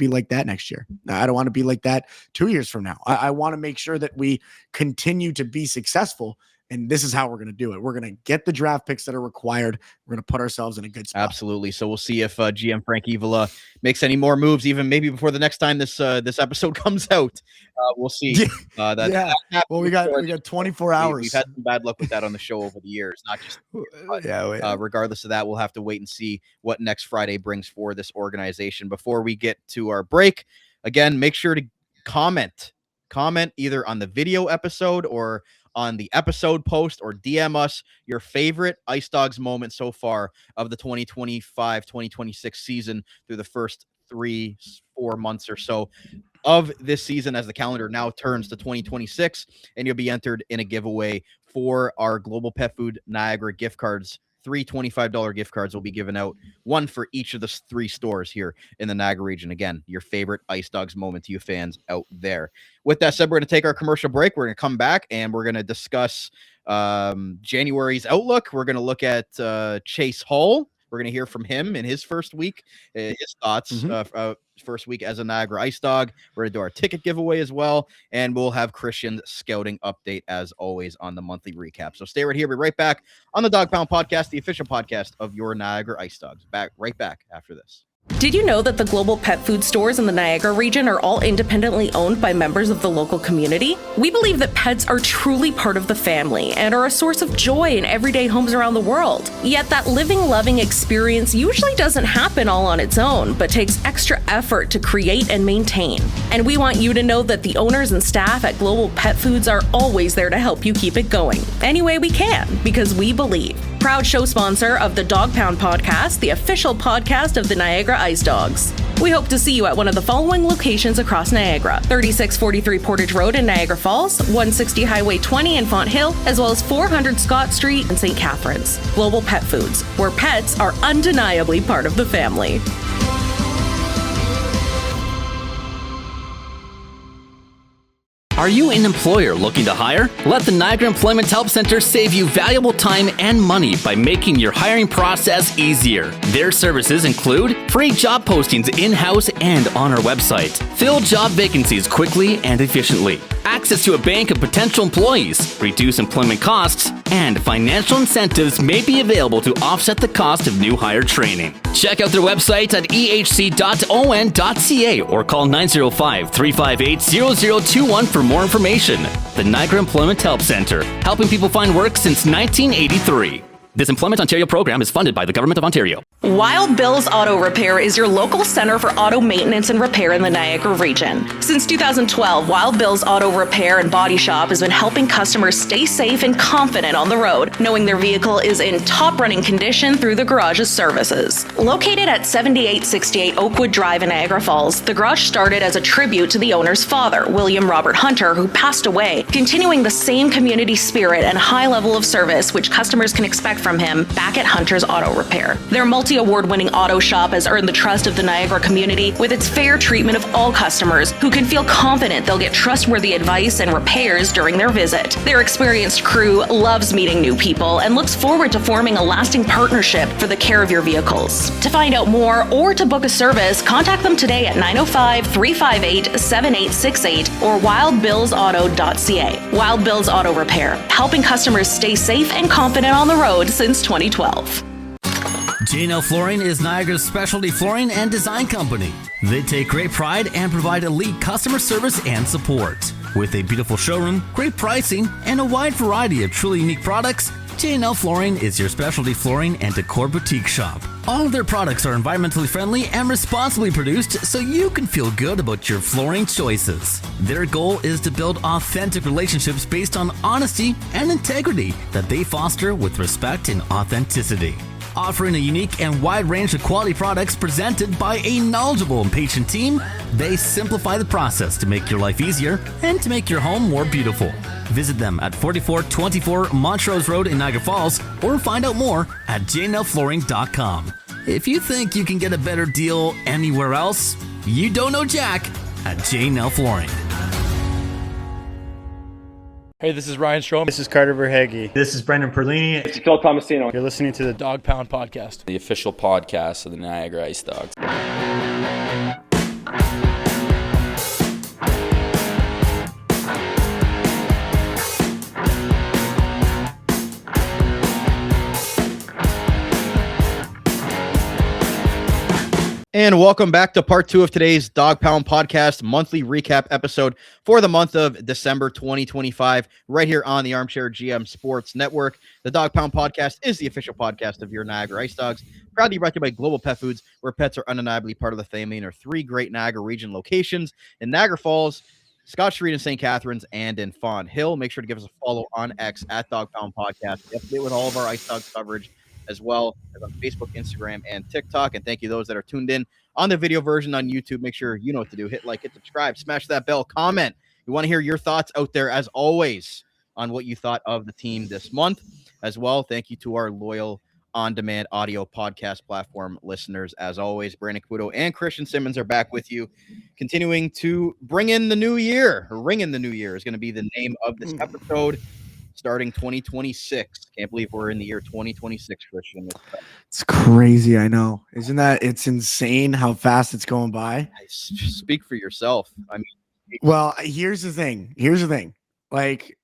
like that next year. I don't want to be like that 2 years from now. I want to make sure that we continue to be successful. And this is how we're going to do it. We're going to get the draft picks that are required. We're going to put ourselves in a good spot. Absolutely. So we'll see if GM Frank Evola makes any more moves, even maybe before the next time this episode comes out. We'll see. Well, we got 24 hours. We've had some bad luck with that on the show over the years. Not just regardless of that, we'll have to wait and see what next Friday brings for this organization. Before we get to our break, again, make sure to comment either on the video episode or on the episode post, or DM us your favorite Ice Dogs moment so far of the 2025-2026 season through the first 3-4 months or so of this season, as the calendar now turns to 2026, and you'll be entered in a giveaway for our Global Pet Food Niagara gift cards. 3 $25 gift cards will be given out, one for each of the 3 stores here in the Niagara region. Again, your favorite Ice Dogs moment to you fans out there. With that said, we're going to take our commercial break. We're going to come back and we're going to discuss January's outlook. We're going to look at Chase Hull. We're going to hear from him in his first week, his thoughts, first week as a Niagara Ice Dog. We're going to do our ticket giveaway as well, and we'll have Christian's scouting update as always on the monthly recap. So stay right here. We'll be right back on the Dog Pound Podcast, the official podcast of your Niagara Ice Dogs. Right back after this. Did you know that the global pet food stores in the Niagara region are all independently owned by members of the local community? We believe that pets are truly part of the family and are a source of joy in everyday homes around the world. Yet that living, loving experience usually doesn't happen all on its own, but takes extra effort to create and maintain. And we want you to know that the owners and staff at Global Pet Foods are always there to help you keep it going any way we can, because we believe. Proud show sponsor of the Dog Pound Podcast, the official podcast of the Niagara Ice Dogs. We hope to see you at one of the following locations across Niagara: 3643 Portage Road in Niagara Falls, 160 Highway 20 in Font Hill, as well as 400 Scott Street in St. Catharines. Global Pet Foods, where pets are undeniably part of the family. Are you an employer looking to hire? Let the Niagara Employment Help Center save you valuable time and money by making your hiring process easier. Their services include free job postings in-house and on our website, fill job vacancies quickly and efficiently, access to a bank of potential employees, reduce employment costs, and financial incentives may be available to offset the cost of new hire training. Check out their website at ehc.on.ca or call 905-358-0021 for more information. The Niagara Employment Help Center, helping people find work since 1983. This Employment Ontario program is funded by the Government of Ontario. Wild Bill's Auto Repair is your local center for auto maintenance and repair in the Niagara region. Since 2012, Wild Bill's Auto Repair and Body Shop has been helping customers stay safe and confident on the road, knowing their vehicle is in top running condition through the garage's services. Located at 7868 Oakwood Drive in Niagara Falls, the garage started as a tribute to the owner's father, William Robert Hunter, who passed away, continuing the same community spirit and high level of service which customers can expect from him back at Hunter's Auto Repair. Their multi-award-winning auto shop has earned the trust of the Niagara community with its fair treatment of all customers who can feel confident they'll get trustworthy advice and repairs during their visit. Their experienced crew loves meeting new people and looks forward to forming a lasting partnership for the care of your vehicles. To find out more or to book a service, contact them today at 905-358-7868 or wildbillsauto.ca. Wild Bill's Auto Repair, helping customers stay safe and confident on the road since 2012. J&L Flooring is Niagara's specialty flooring and design company. They take great pride and provide elite customer service and support. With a beautiful showroom, great pricing, and a wide variety of truly unique products, J&L Flooring is your specialty flooring and decor boutique shop. All of their products are environmentally friendly and responsibly produced so you can feel good about your flooring choices. Their goal is to build authentic relationships based on honesty and integrity that they foster with respect and authenticity. Offering a unique and wide range of quality products presented by a knowledgeable and patient team, they simplify the process to make your life easier and to make your home more beautiful. Visit them at 4424 Montrose Road in Niagara Falls or find out more at jnlflooring.com. If you think you can get a better deal anywhere else, you don't know Jack at JNL Flooring. Hey, this is Ryan Strom. This is Carter Verhage. This is Brendan Perlini. This is Phil Tomasino. You're listening to the Dog Pound Podcast, the official podcast of the Niagara IceDogs. And welcome back to part 2 of today's Dog Pound Podcast monthly recap episode for the month of December 2025, right here on the Armchair GM Sports Network. The Dog Pound Podcast is the official podcast of your Niagara IceDogs, proudly brought to you by Global Pet Foods, where pets are undeniably part of the family, and are 3 great Niagara region locations in Niagara Falls, Scott Street in St. Catharines, and in Fawn Hill. Make sure to give us a follow on X at Dog Pound Podcast. Be up to date with all of our Ice Dogs coverage, as well as on Facebook, Instagram, and TikTok. And thank you those that are tuned in on the video version on YouTube. Make sure you know what to do. Hit like, hit subscribe, smash that bell, comment. We want to hear your thoughts out there, as always, on what you thought of the team this month. As well, thank you to our loyal on-demand audio podcast platform listeners. As always, Brandon Caputo and Christian Simmons are back with you, continuing to bring in the new year. Ring in the new year is going to be the name of this episode. Starting 2026. Can't believe we're in the year 2026, Christian. It's crazy, I know. Isn't that? It's insane how fast it's going by. Speak for yourself. I mean, well, here's the thing. Like,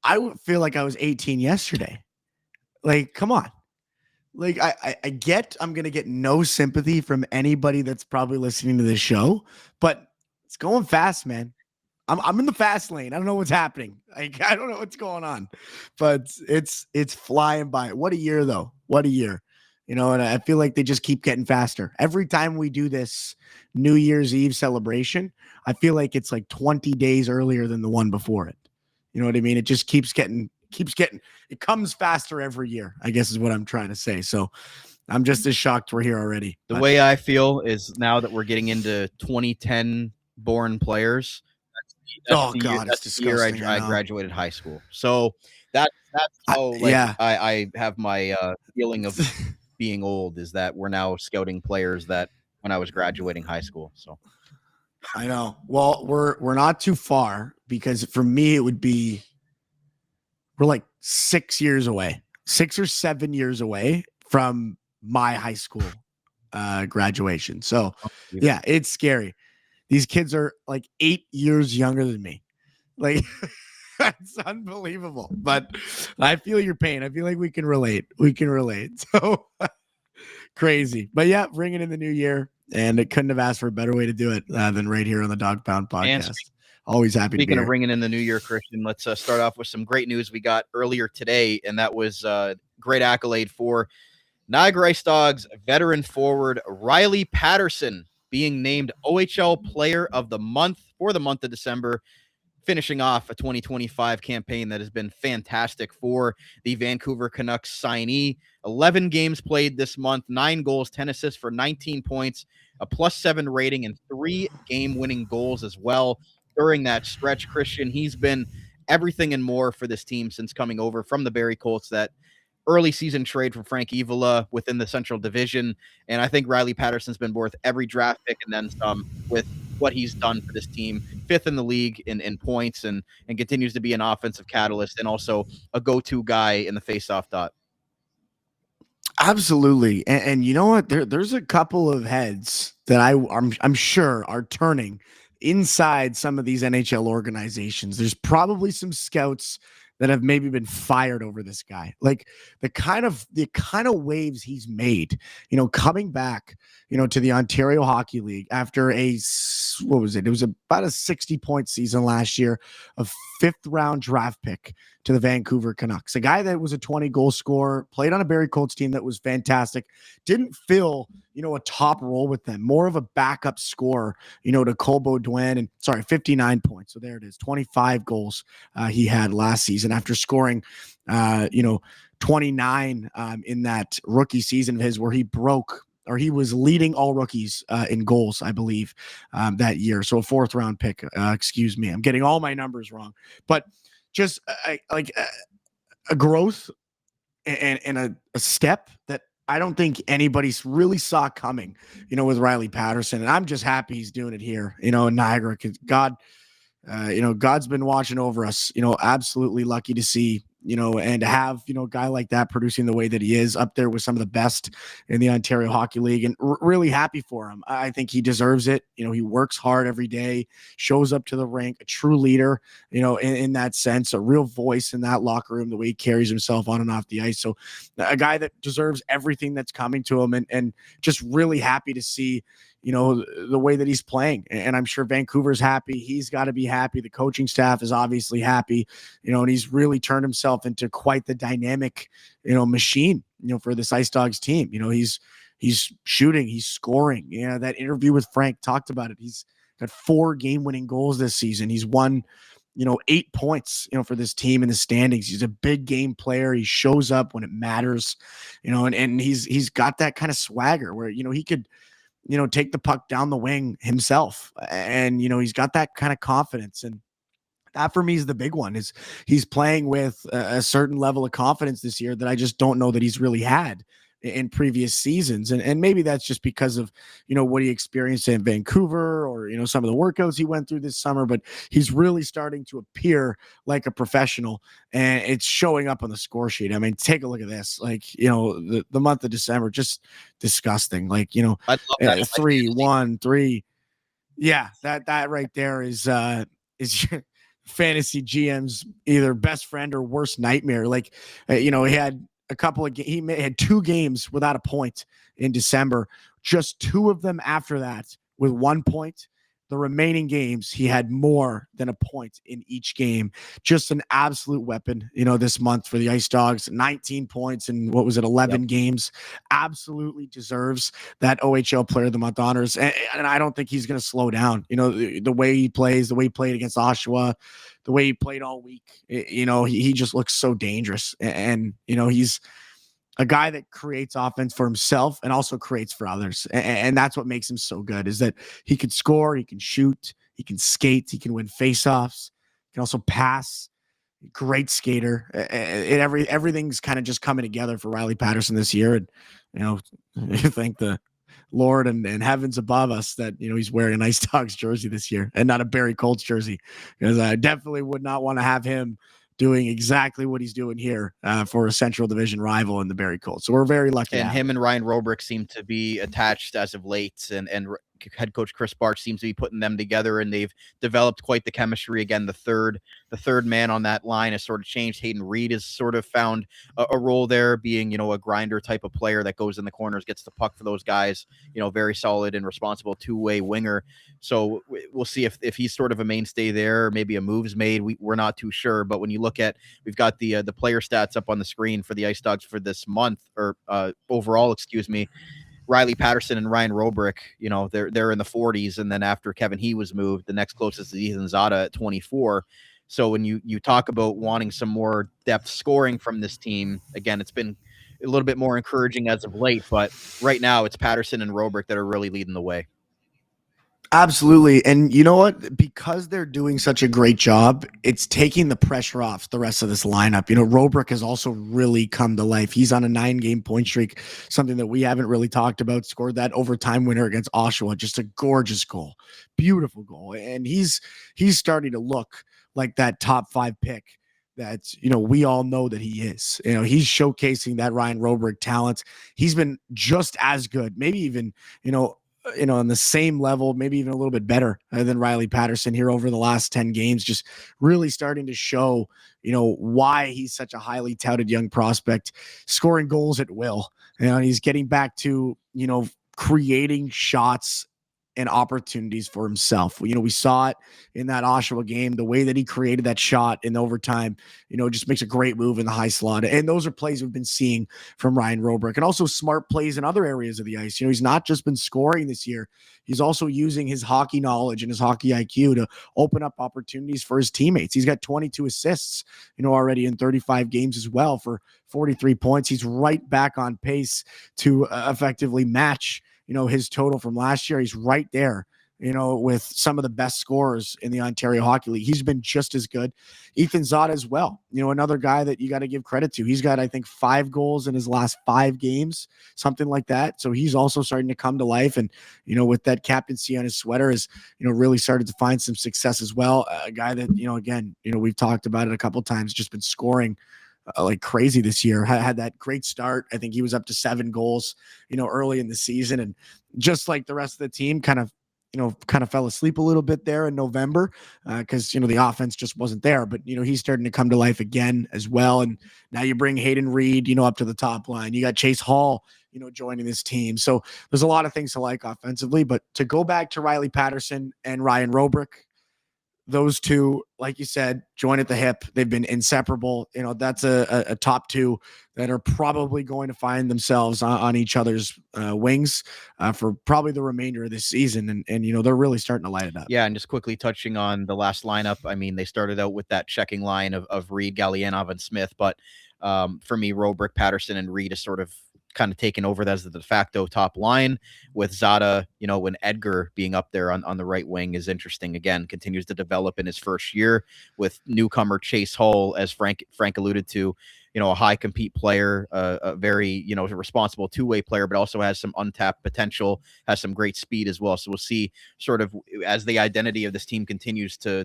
I would feel like I was 18 yesterday. Like, come on. Like, I get I'm gonna get no sympathy from anybody that's probably listening to this show, but it's going fast, man. I'm in the fast lane. I don't know what's happening. Like, I don't know what's going on, but it's flying by. What a year, though. What a year. You know, and I feel like they just keep getting faster. Every time we do this New Year's Eve celebration, I feel like it's like 20 days earlier than the one before it. You know what I mean? It just keeps getting, it comes faster every year, I guess is what I'm trying to say. So I'm just as shocked we're here already. The way I feel is now that we're getting into 2010 born players, that's the year I graduated high school. So that's how I have my feeling of being old, is that we're now scouting players that when I was graduating high school. So I know. Well, we're not too far, because for me it would be we're like 6 years away, 6 or 7 years away from my high school graduation. So yeah, it's scary. These kids are like 8 years younger than me. Like, that's unbelievable. But I feel your pain. I feel like we can relate. So crazy. But yeah, bringing in the new year, and it couldn't have asked for a better way to do it than right here on the Dog Pound Podcast. Always happy to be here. Speaking of ringing in the new year, Christian, let's start off with some great news we got earlier today, and that was great accolade for Niagara IceDogs veteran forward Riley Patterson being named OHL Player of the Month for the month of December, finishing off a 2025 campaign that has been fantastic for the Vancouver Canucks signee. 11 games played this month, 9 goals, 10 assists for 19 points, a +7 rating, and 3 game-winning goals as well during that stretch. Christian, he's been everything and more for this team since coming over from the Barrie Colts, that early season trade from Frank Evola within the Central Division. And I think Riley Patterson's been worth every draft pick and then some with what he's done for this team. 5th in the league in points, and continues to be an offensive catalyst and also a go-to guy in the faceoff dot. Absolutely. And you know what? There's a couple of heads that I'm sure are turning inside some of these NHL organizations. There's probably some scouts that have maybe been fired over this guy. Like the kind of waves he's made, you know, coming back, to the Ontario Hockey League after what was it? It was about a 60-point season last year, a 5th-round draft pick to the Vancouver Canucks. A guy that was a 20-goal scorer, played on a Barrie Colts team that was fantastic, didn't fill, a top role with them, more of a backup scorer, to Cole Baudouin, and 59 points. So there it is, 25 goals he had last season after scoring, 29 in that rookie season of his where he was leading all rookies in goals, I believe, that year. So a 4th-round pick. Excuse me. I'm getting all my numbers wrong. But just a growth and a step that I don't think anybody really saw coming, with Riley Patterson. And I'm just happy he's doing it here, in Niagara, because God's been watching over us, absolutely lucky to see, and to have, a guy like that producing the way that he is up there with some of the best in the Ontario Hockey League, and really happy for him. I think he deserves it. He works hard every day, shows up to the rink, a true leader, in that sense, a real voice in that locker room, the way he carries himself on and off the ice. So a guy that deserves everything that's coming to him, and just really happy to see, the way that he's playing. And I'm sure Vancouver's happy. He's got to be happy. The coaching staff is obviously happy, and he's really turned himself into quite the dynamic, machine, for this Ice Dogs team. He's shooting, he's scoring. That interview with Frank talked about it. He's got 4 game-winning goals this season. He's won, 8 points, for this team in the standings. He's a big game player. He shows up when it matters, and he's got that kind of swagger where, he could, take the puck down the wing himself. And, he's got that kind of confidence. And that for me is the big one, is he's playing with a certain level of confidence this year that I just don't know that he's really had in previous seasons. And maybe that's just because of, what he experienced in Vancouver, or, some of the workouts he went through this summer, but he's really starting to appear like a professional, and it's showing up on the score sheet. I mean, take a look at this, the month of December, just disgusting. I love that. 3-1-3. Yeah. That right there is fantasy GM's either best friend or worst nightmare. He had he had 2 games without a point in December, just 2 of them after that with 1 point. The remaining games, he had more than a point in each game. Just an absolute weapon, this month for the Ice Dogs. 19 points in 11 games. Absolutely deserves that OHL Player of the Month honors. And I don't think he's going to slow down. The way he plays, the way he played against Oshawa, the way he played all week, he just looks so dangerous. And he's a guy that creates offense for himself and also creates for others. And that's what makes him so good, is that he can score, he can shoot, he can skate, he can win faceoffs, he can also pass. Great skater. Everything's kind of just coming together for Riley Patterson this year. And, thank the Lord and heavens above us that, he's wearing an Ice Dogs jersey this year and not a Barrie Colts jersey, because I definitely would not want to have him doing exactly what he's doing here for a Central Division rival in the Barrie Colts. So we're very lucky. And him and Ryan Robrick seem to be attached as of late, and head coach Chris Barch seems to be putting them together, and they've developed quite the chemistry. Again, the third man on that line has sort of changed. Hayden Reed has sort of found a role there, being, a grinder type of player that goes in the corners, gets the puck for those guys, very solid and responsible 2-way winger. So we'll see if he's sort of a mainstay there, or maybe a move's made. We're not too sure. But when you look at, we've got the player stats up on the screen for the Ice Dogs for this month, or overall, excuse me. Riley Patterson and Ryan Robrick, they're in the 40s. And then after Kevin He was moved, the next closest is Ethan Zada at 24. So when you talk about wanting some more depth scoring from this team, again, it's been a little bit more encouraging as of late, but right now it's Patterson and Robrick that are really leading the way. Absolutely. And you know what? Because they're doing such a great job, it's taking the pressure off the rest of this lineup. Robrick has also really come to life. He's on a 9-game point streak, something that we haven't really talked about. Scored that overtime winner against Oshawa. Just a gorgeous goal. Beautiful goal. And he's starting to look like that top 5 pick that, we all know that he is. He's showcasing that Ryan Robrick talent. He's been just as good, maybe even, on the same level, maybe even a little bit better than Riley Patterson here over the last 10 games, just really starting to show, why he's such a highly touted young prospect, scoring goals at will. He's getting back to, creating shots and opportunities for himself. We saw it in that Oshawa game, the way that he created that shot in overtime, just makes a great move in the high slot. And those are plays we've been seeing from Ryan Robrick, and also smart plays in other areas of the ice. He's not just been scoring this year. He's also using his hockey knowledge and his hockey IQ to open up opportunities for his teammates. He's got 22 assists, already in 35 games as well for 43 points. He's right back on pace to effectively match his total from last year. He's right there, with some of the best scorers in the Ontario Hockey League. He's been just as good. Ethan Zada as well, another guy that you got to give credit to. He's got, I think, 5 goals in his last 5 games, something like that. So he's also starting to come to life. And, with that captaincy on his sweater, is, really started to find some success as well. A guy that, again, we've talked about it a couple of times, just been scoring like crazy this year. Had that great start. I think he was up to 7 goals, early in the season, and just like the rest of the team, kind of fell asleep a little bit there in November because the offense just wasn't there. But he's starting to come to life again as well. And now you bring Hayden Reed, up to the top line. You got Chase Hall, joining this team. So there's a lot of things to like offensively. But to go back to Riley Patterson and Ryan Robrick, those two, like you said, join at the hip. They've been inseparable. That's a top 2 that are probably going to find themselves on each other's wings for probably the remainder of this season. And they're really starting to light it up. Yeah, and just quickly touching on the last lineup, I mean, they started out with that checking line of Reed, Galianov, and Smith. But for me, Robrick, Patterson, and Reed is sort of kind of taken over as the de facto top line, with Zada, when Edgar being up there on the right wing is interesting. Again, continues to develop in his first year, with newcomer Chase Hall, as Frank alluded to, a high compete player, a very, responsible 2-way player, but also has some untapped potential, has some great speed as well. So we'll see sort of as the identity of this team continues to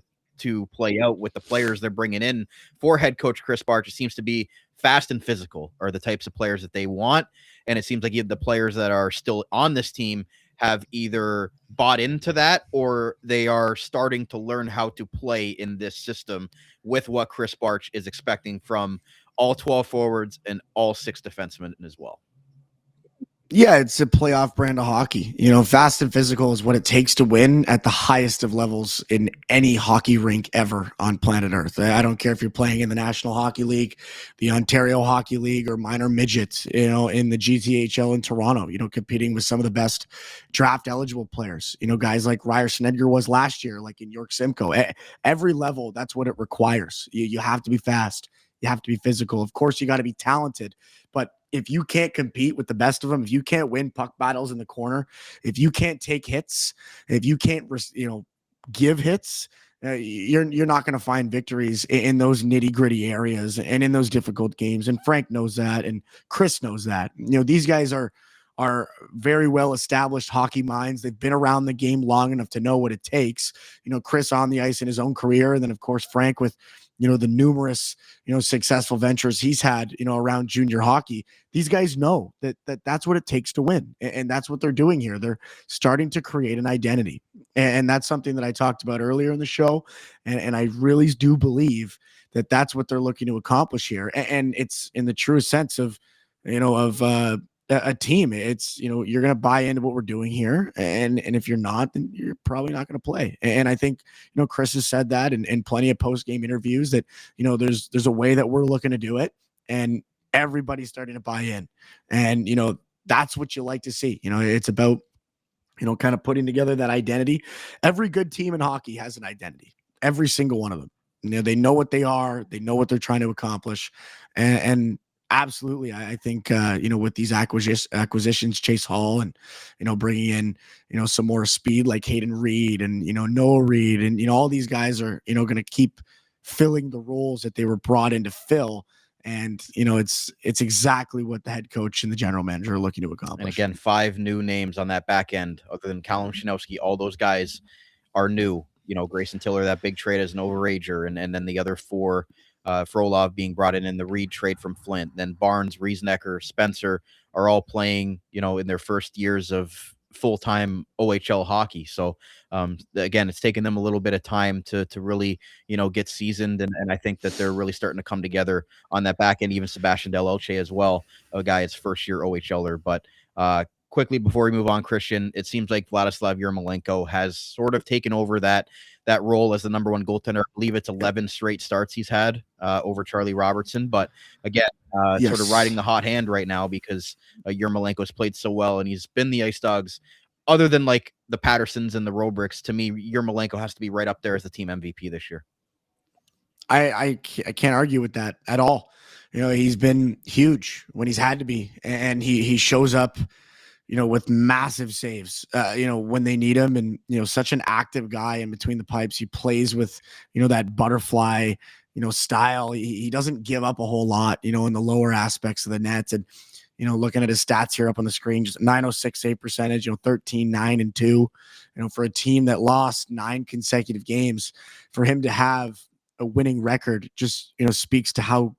play out with the players they're bringing in for head coach Chris Barch. It seems to be fast and physical are the types of players that they want. And it seems like the players that are still on this team have either bought into that, or they are starting to learn how to play in this system with what Chris Barch is expecting from all 12 forwards and all 6 defensemen as well. Yeah, it's a playoff brand of hockey. Fast and physical is what it takes to win at the highest of levels in any hockey rink ever on planet Earth. I don't care if you're playing in the National Hockey League, the Ontario Hockey League, or minor midget, in the GTHL in Toronto, competing with some of the best draft eligible players, guys like Ryerson Edgar was last year, like in York Simcoe. Every level, that's what it requires. You have to be fast. You have to be physical. Of course, you got to be talented, but if you can't compete with the best of them, if you can't win puck battles in the corner, if you can't take hits, if you can't, give hits, you're not going to find victories in those nitty gritty areas and in those difficult games. And Frank knows that, and Chris knows that. These guys are very well established hockey minds. They've been around the game long enough to know what it takes. Chris on the ice in his own career, and then of course Frank with the numerous successful ventures he's had around junior hockey. These guys know that's what it takes to win, and that's what they're doing here. They're starting to create an identity, and that's something that I talked about earlier in the show, and I really do believe that that's what they're looking to accomplish here, and it's in the truest sense of a team. It's you're going to buy into what we're doing here, and if you're not, then you're probably not going to play. And I think Chris has said that in plenty of post-game interviews that there's a way that we're looking to do it, and everybody's starting to buy in, and that's what you like to see. It's about kind of putting together that identity. Every good team in hockey has an identity, every single one of them. They know what they are, they know what they're trying to accomplish, and absolutely, I think with these acquisitions, Chase Hall, and bringing in some more speed like Hayden Reed and Noah Reed, and all these guys are going to keep filling the roles that they were brought in to fill. And it's exactly what the head coach and the general manager are looking to accomplish. And again, 5 new names on that back end, other than Callum Shinowski. All those guys are new. Grayson Tiller, that big trade as an overager, and then the other 4. Frolov being brought in the Reed trade from Flint, then Barnes, Riesenecker, Spencer are all playing, in their first years of full-time OHL hockey. So again, it's taken them a little bit of time to really, get seasoned. And I think that they're really starting to come together on that back end. Even Sebastian Del Elche as well, a guy, his first year OHLer. But quickly before we move on, Christian, it seems like Vladislav Yermolenko has sort of taken over that role as the number one goaltender. I believe it's 11 straight starts he's had over Charlie Robertson. But again, sort of riding the hot hand right now because Yermolenko's played so well and he's been the Ice Dogs. Other than like the Pattersons and the Robricks, to me, Yermolenko has to be right up there as the team MVP this year. I can't argue with that at all. He's been huge when he's had to be, and he shows up, with massive saves, when they need him, and, such an active guy in between the pipes. He plays with, that butterfly, style. He doesn't give up a whole lot, in the lower aspects of the net. And, looking at his stats here up on the screen, just 906 save percentage, 13, 9, and 2, for a team that lost 9 consecutive games, for him to have a winning record just, speaks to how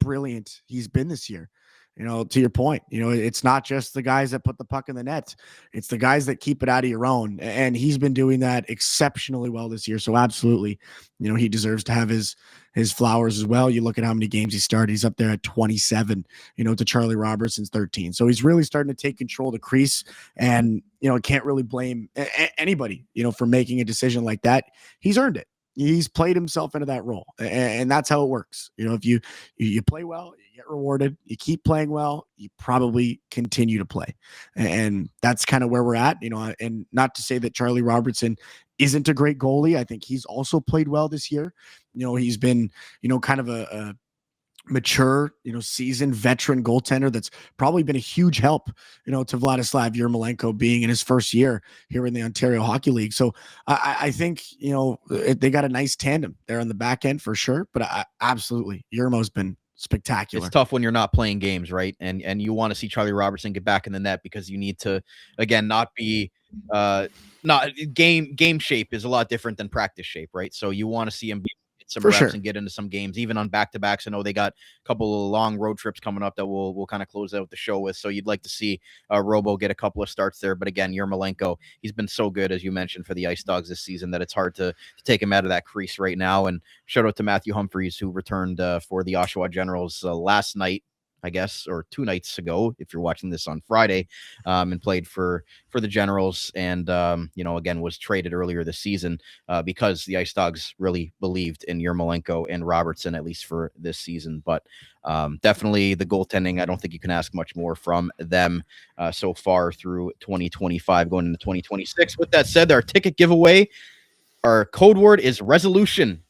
brilliant he's been this year. To your point, it's not just the guys that put the puck in the net. It's the guys that keep it out of your own. And he's been doing that exceptionally well this year. So absolutely, he deserves to have his flowers as well. You look at how many games he started, he's up there at 27, to Charlie Robertson's 13. So he's really starting to take control of the crease, and, can't really blame anybody, for making a decision like that. He's earned it. He's played himself into that role, and that's how it works. If you play well, you get rewarded. You keep playing well, you probably continue to play, and that's kind of where we're at. And not to say that Charlie Robertson isn't a great goalie. I think he's also played well this year. He's been kind of a mature, seasoned veteran goaltender that's probably been a huge help, to Vladislav Yermolenko being in his first year here in the Ontario Hockey League. So I think, they got a nice tandem there on the back end for sure. But absolutely, Yermo's been spectacular. It's tough when you're not playing games, right? And you want to see Charlie Robertson get back in the net because you need to, again, not be not game shape is a lot different than practice shape, right? So you want to see him some for reps sure and get into some games, even on back-to-backs. I know they got a couple of long road trips coming up that we'll kind of close out the show with. So you'd like to see Robo get a couple of starts there. But again, Yermolenko, he's been so good, as you mentioned, for the Ice Dogs this season that it's hard to take him out of that crease right now. And shout out to Matthew Humphreys, who returned for the Oshawa Generals last night, I guess, or 2 nights ago, if you're watching this on Friday, and played for the Generals. And, again, was traded earlier this season because the Ice Dogs really believed in Yermolenko and Robertson, at least for this season. But definitely the goaltending, I don't think you can ask much more from them so far through 2025 going into 2026. With that said, our ticket giveaway, our code word is resolution.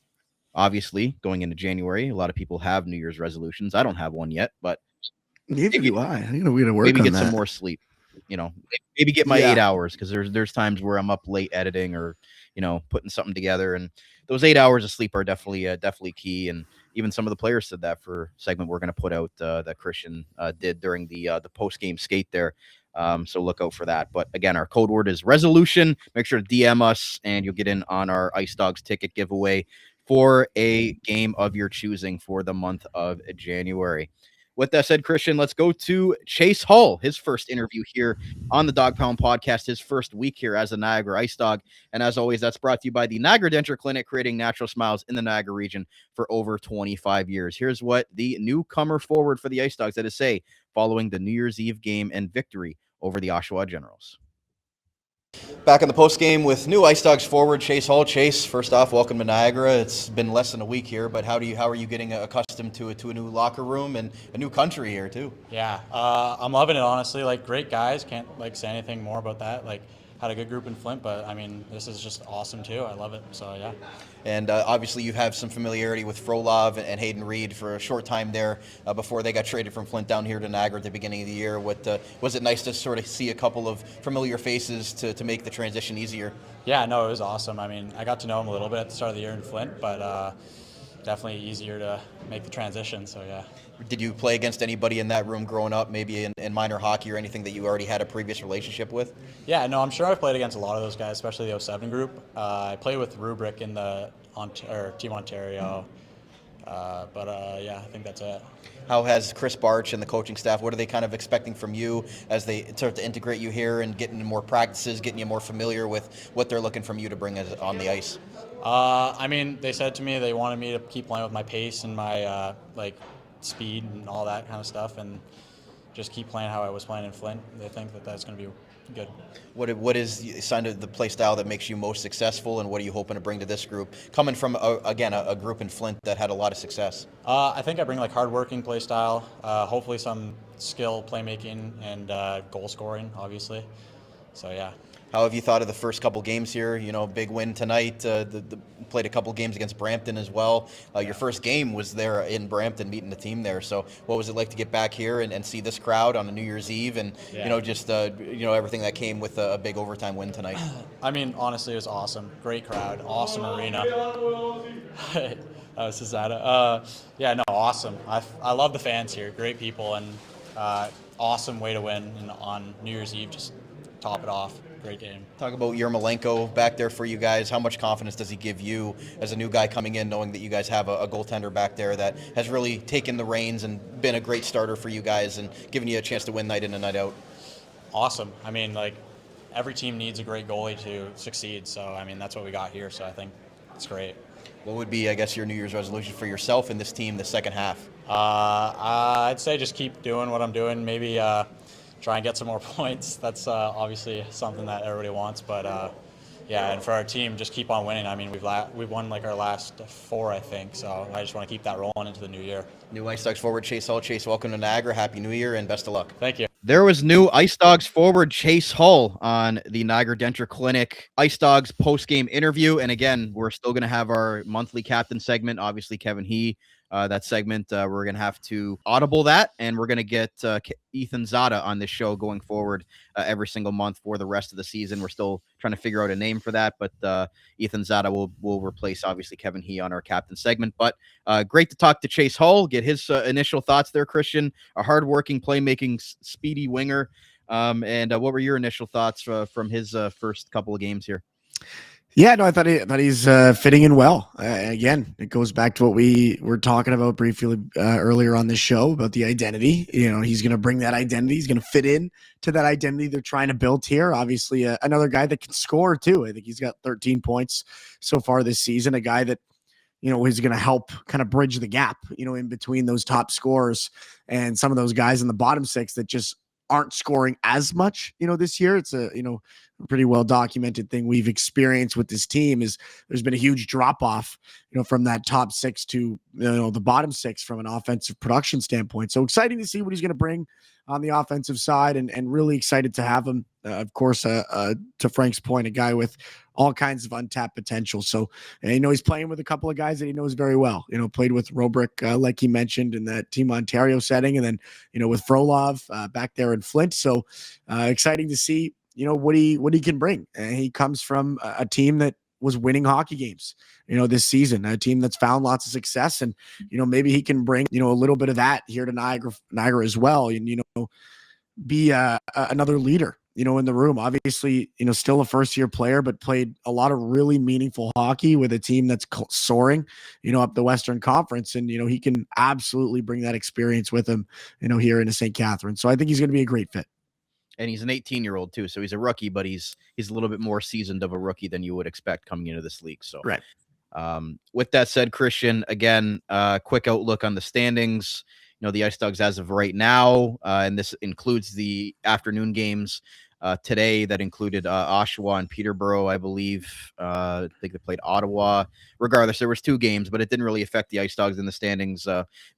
Obviously, going into January, a lot of people have New Year's resolutions. I don't have one yet, but neither do I. We gotta work maybe on get that. Some more sleep. Maybe get my 8 hours, because there's times where I'm up late editing or putting something together, and those 8 hours of sleep are definitely key. And even some of the players said that for a segment we're going to put out that Christian did during the post game skate there. So look out for that. But again, our code word is resolution. Make sure to DM us, and you'll get in on our Ice Dogs ticket giveaway for a game of your choosing for the month of January. With that said, Christian, let's go to Chase Hull, his first interview here on the Dog Pound podcast, his first week here as a Niagara Ice Dog. And as always, that's brought to you by the Niagara Denture Clinic, creating natural smiles in the Niagara region for over 25 years. Here's what the newcomer forward for the Ice Dogs had to say following the New Year's Eve game and victory over the Oshawa Generals. Back in the post game with new Ice Dogs forward Chase Hull. Chase, first off, welcome to Niagara. It's been less than a week here, but how are you getting accustomed to a new locker room and a new country here too? Yeah, I'm loving it, honestly. Great guys. Can't say anything more about that. Had a good group in Flint, but I mean, this is just awesome too. I love it. So yeah. And obviously you have some familiarity with Frolov and Hayden Reed for a short time there before they got traded from Flint down here to Niagara at the beginning of the year. Was it nice to sort of see a couple of familiar faces to make the transition easier? Yeah, no, it was awesome. I mean, I got to know him a little bit at the start of the year in Flint, but definitely easier to make the transition. So yeah. Did you play against anybody in that room growing up, maybe in minor hockey or anything that you already had a previous relationship with? Yeah, no, I'm sure I've played against a lot of those guys, especially the 07 group. I played with Rubric in the Team Ontario, yeah, I think that's it. How has Chris Barch and the coaching staff, what are they kind of expecting from you as they start to integrate you here and getting more practices, getting you more familiar with what they're looking from you to bring on the ice? I mean, they said to me they wanted me to keep playing with my pace and my speed and all that kind of stuff, and just keep playing how I was playing in Flint, they think that that's going to be good. What is kind of the play style that makes you most successful, and what are you hoping to bring to this group, coming from a group in Flint that had a lot of success? I think I bring like hard-working play style, hopefully some skill, playmaking, and goal scoring, obviously. So yeah. How have you thought of the first couple games here? Big win tonight. Played a couple games against Brampton as well. Your first game was there in Brampton, meeting the team there. So what was it like to get back here and see this crowd on a New Year's Eve, and just everything that came with a big overtime win tonight? I mean, honestly, it was awesome. Great crowd, awesome arena. That was Susanna. Awesome. I love the fans here. Great people, and awesome way to win on New Year's Eve. Just top it off. Great game. Talk about Yermolenko back there for you guys. How much confidence does he give you as a new guy coming in, knowing that you guys have a goaltender back there that has really taken the reins and been a great starter for you guys and giving you a chance to win night in and night out? Awesome. I mean, like, every team needs a great goalie to succeed. So, I mean, that's what we got here. So I think it's great. What would be, I guess, your New Year's resolution for yourself and this team the second half? I'd say just keep doing what I'm doing. Maybe try and get some more points. That's obviously something that everybody wants, but and for our team, just keep on winning. I mean, we've won like our last 4, I think, so I just want to keep that rolling into the new year. New IceDogs forward Chase Hull. Chase, welcome to Niagara. Happy New Year and best of luck. Thank you. There was new IceDogs forward Chase Hull on the Niagara Denture Clinic IceDogs post-game interview, and again, we're still going to have our monthly captain segment. Obviously, Kevin He. That segment, we're going to have to audible that, and we're going to get Ethan Zada on this show going forward every single month for the rest of the season. We're still trying to figure out a name for that, but Ethan Zada will replace, obviously, Kevin He on our captain segment. But great to talk to Chase Hull, get his initial thoughts there, Christian, a hardworking, playmaking, speedy winger. And what were your initial thoughts from his first couple of games here? Yeah, no, I thought he's fitting in well. Again, it goes back to what we were talking about briefly earlier on this show about the identity. He's going to bring that identity. He's going to fit in to that identity they're trying to build here. Obviously, another guy that can score too. I think he's got 13 points so far this season. A guy that is going to help kind of bridge the gap, in between those top scorers and some of those guys in the bottom 6 that just aren't scoring as much, this year. It's a pretty well documented thing we've experienced with this team is there's been a huge drop off, from that top 6 to, the bottom 6 from an offensive production standpoint. So exciting to see what he's going to bring on the offensive side, and really excited to have him. Of course, to Frank's point, a guy with all kinds of untapped potential. So, he's playing with a couple of guys that he knows very well. Played with Robrick, like he mentioned, in that Team Ontario setting, and then, with Frolov back there in Flint. So exciting to see, what he can bring. He comes from a team that was winning hockey games, this season, a team that's found lots of success, and, maybe he can bring, a little bit of that here to Niagara as well. And, be another leader, in the room. Obviously, still a first-year player, but played a lot of really meaningful hockey with a team that's soaring, up the Western Conference. And, he can absolutely bring that experience with him, here into St. Catharines. So I think he's going to be a great fit. And he's an 18-year-old too, so he's a rookie, but he's a little bit more seasoned of a rookie than you would expect coming into this league. So, right. With that said, Christian, again, quick outlook on the standings. The IceDogs as of right now, and this includes the afternoon games today that included Oshawa and Peterborough, I believe. I think they played Ottawa. Regardless, there was 2 games, but it didn't really affect the IceDogs in the standings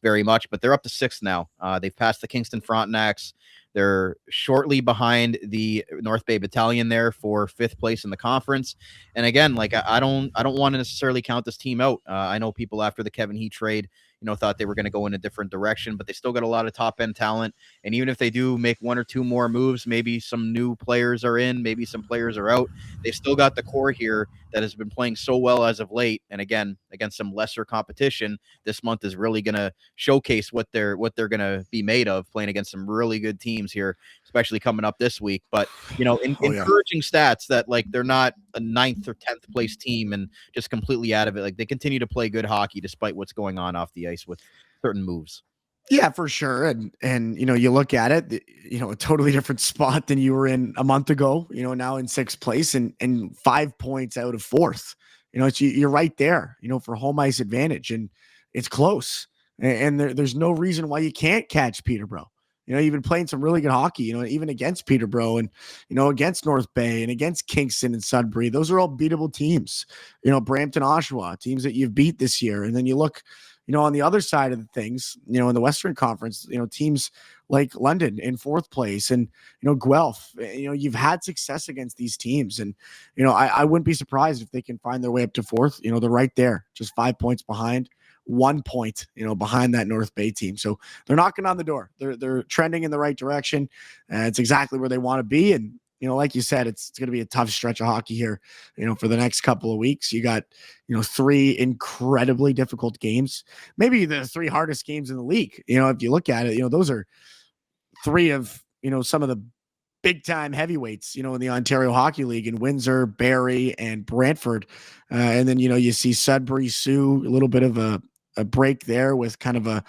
very much. But they're up to 6th now. They've passed the Kingston Frontenacs. They're shortly behind the North Bay Battalion there for 5th place in the conference. And again, like I don't want to necessarily count this team out. I know people after the Kevin He trade, thought they were going to go in a different direction, but they still got a lot of top end talent. And even if they do make 1 or 2 more moves, maybe some new players are in, maybe some players are out, they've still got the core here that has been playing so well as of late. And again, against some lesser competition, this month is really going to showcase what they're going to be made of, playing against some really good teams here, especially coming up this week. But, encouraging stats that like they're not a 9th or 10th place team and just completely out of it. Like they continue to play good hockey despite what's going on off the ice with certain moves. Yeah, for sure. And you look at it, a totally different spot than you were in a month ago, now in 6th place and 5 points out of 4th. You're right there, for home ice advantage, and it's close. And there's no reason why you can't catch Peterborough. you've been playing some really good hockey, even against Peterborough and, against North Bay and against Kingston and Sudbury. Those are all beatable teams, Brampton, Oshawa, teams that you've beat this year. And then you look, on the other side of the things, in the Western Conference, teams like London in fourth place and, Guelph, you've had success against these teams. And, I wouldn't be surprised if they can find their way up to fourth. They're right there, just 5 points behind, 1 point, behind that North Bay team. So they're knocking on the door. They're trending in the right direction. It's exactly where they want to be. And, like you said, it's going to be a tough stretch of hockey here, for the next couple of weeks. You got, 3 incredibly difficult games, maybe the 3 hardest games in the league. If you look at it, those are 3 of, some of the big time heavyweights, in the Ontario Hockey League in Windsor, Barrie, and Brantford. And then, you see Sudbury, Sioux, a little bit of a break there with kind of a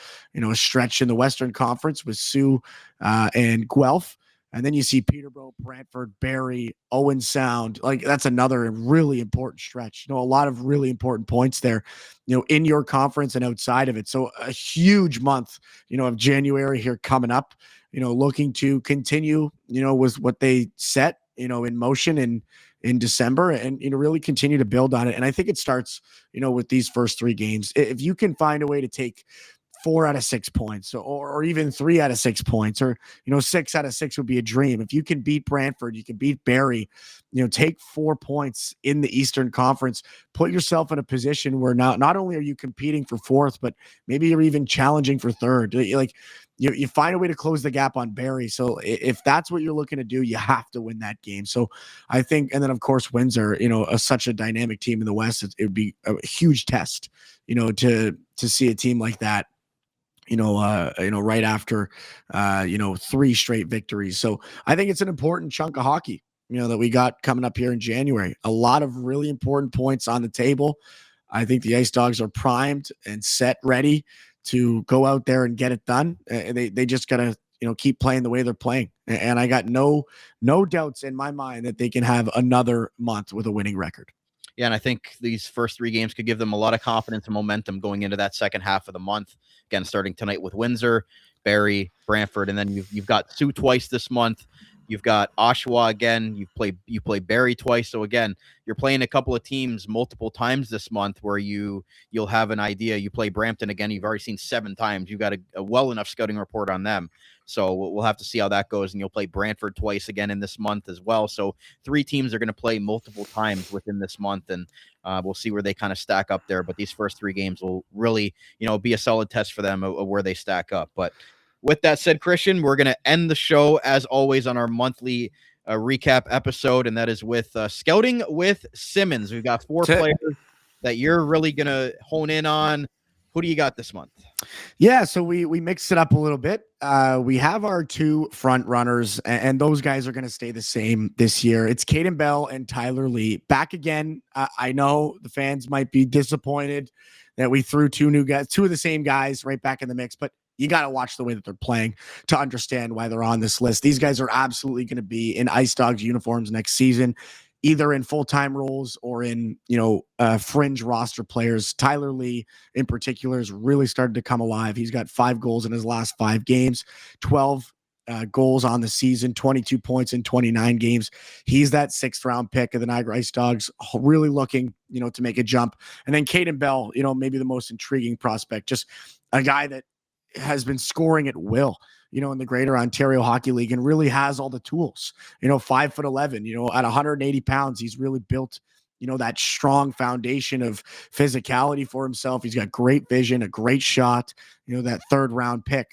stretch in the Western Conference with Sioux and Guelph. And then you see Peterborough, Brantford, Barrie, Owen Sound. Like, that's another really important stretch. A lot of really important points there, in your conference and outside of it. So a huge month, of January here coming up, looking to continue, with what they set, in motion in December and, really continue to build on it. And I think it starts, with these first 3 games. If you can find a way to take 4 out of 6 points or even 3 out of 6 points or, 6 out of 6 would be a dream. If you can beat Brantford, you can beat Barrie, take 4 points in the Eastern Conference, put yourself in a position where not only are you competing for 4th, but maybe you're even challenging for 3rd. Like you find a way to close the gap on Barrie. So if that's what you're looking to do, you have to win that game. So I think, and then of course, Windsor, such a dynamic team in the West, it would be a huge test, to see a team like that, right after, 3 straight victories. So I think it's an important chunk of hockey, that we got coming up here in January. A lot of really important points on the table. I think the Ice Dogs are primed and set, ready to go out there and get it done. They just got to, keep playing the way they're playing. And I got no doubts in my mind that they can have another month with a winning record. Yeah, and I think these first 3 games could give them a lot of confidence and momentum going into that second half of the month. Again, starting tonight with Windsor, Barrie, Brantford, and then you've got Sioux twice this month. You've got Oshawa again. You play Barrie twice. So again, you're playing a couple of teams multiple times this month where you'll have an idea. You play Brampton again. You've already seen 7 times. You've got a well enough scouting report on them. So we'll have to see how that goes. And you'll play Brantford twice again in this month as well. So 3 teams are going to play multiple times within this month. And we'll see where they kind of stack up there. But these first 3 games will really, be a solid test for them of where they stack up. But with that said, Christian, we're going to end the show as always on our monthly recap episode. And that is with Scouting with Simmons. We've got 4 players that you're really going to hone in on. Who do you got this month? Yeah, so we mixed it up a little bit. We have our 2 front runners, and those guys are going to stay the same this year. It's Caden Bell and Tyler Lee back again. I know the fans might be disappointed that we threw 2 new guys, 2 of the same guys right back in the mix, but you got to watch the way that they're playing to understand why they're on this list. These guys are absolutely going to be in Ice Dogs uniforms next season, either in full-time roles or in, fringe roster players. Tyler Lee in particular has really started to come alive. He's got 5 goals in his last 5 games, 12 goals on the season, 22 points in 29 games. He's that 6th round pick of the Niagara Ice Dogs, really looking, to make a jump. And then Caden Bell, maybe the most intriguing prospect, just a guy that has been scoring at will, in the Greater Ontario Hockey League and really has all the tools, 5'11", at 180 pounds, he's really built, that strong foundation of physicality for himself. He's got great vision, a great shot, that 3rd round pick,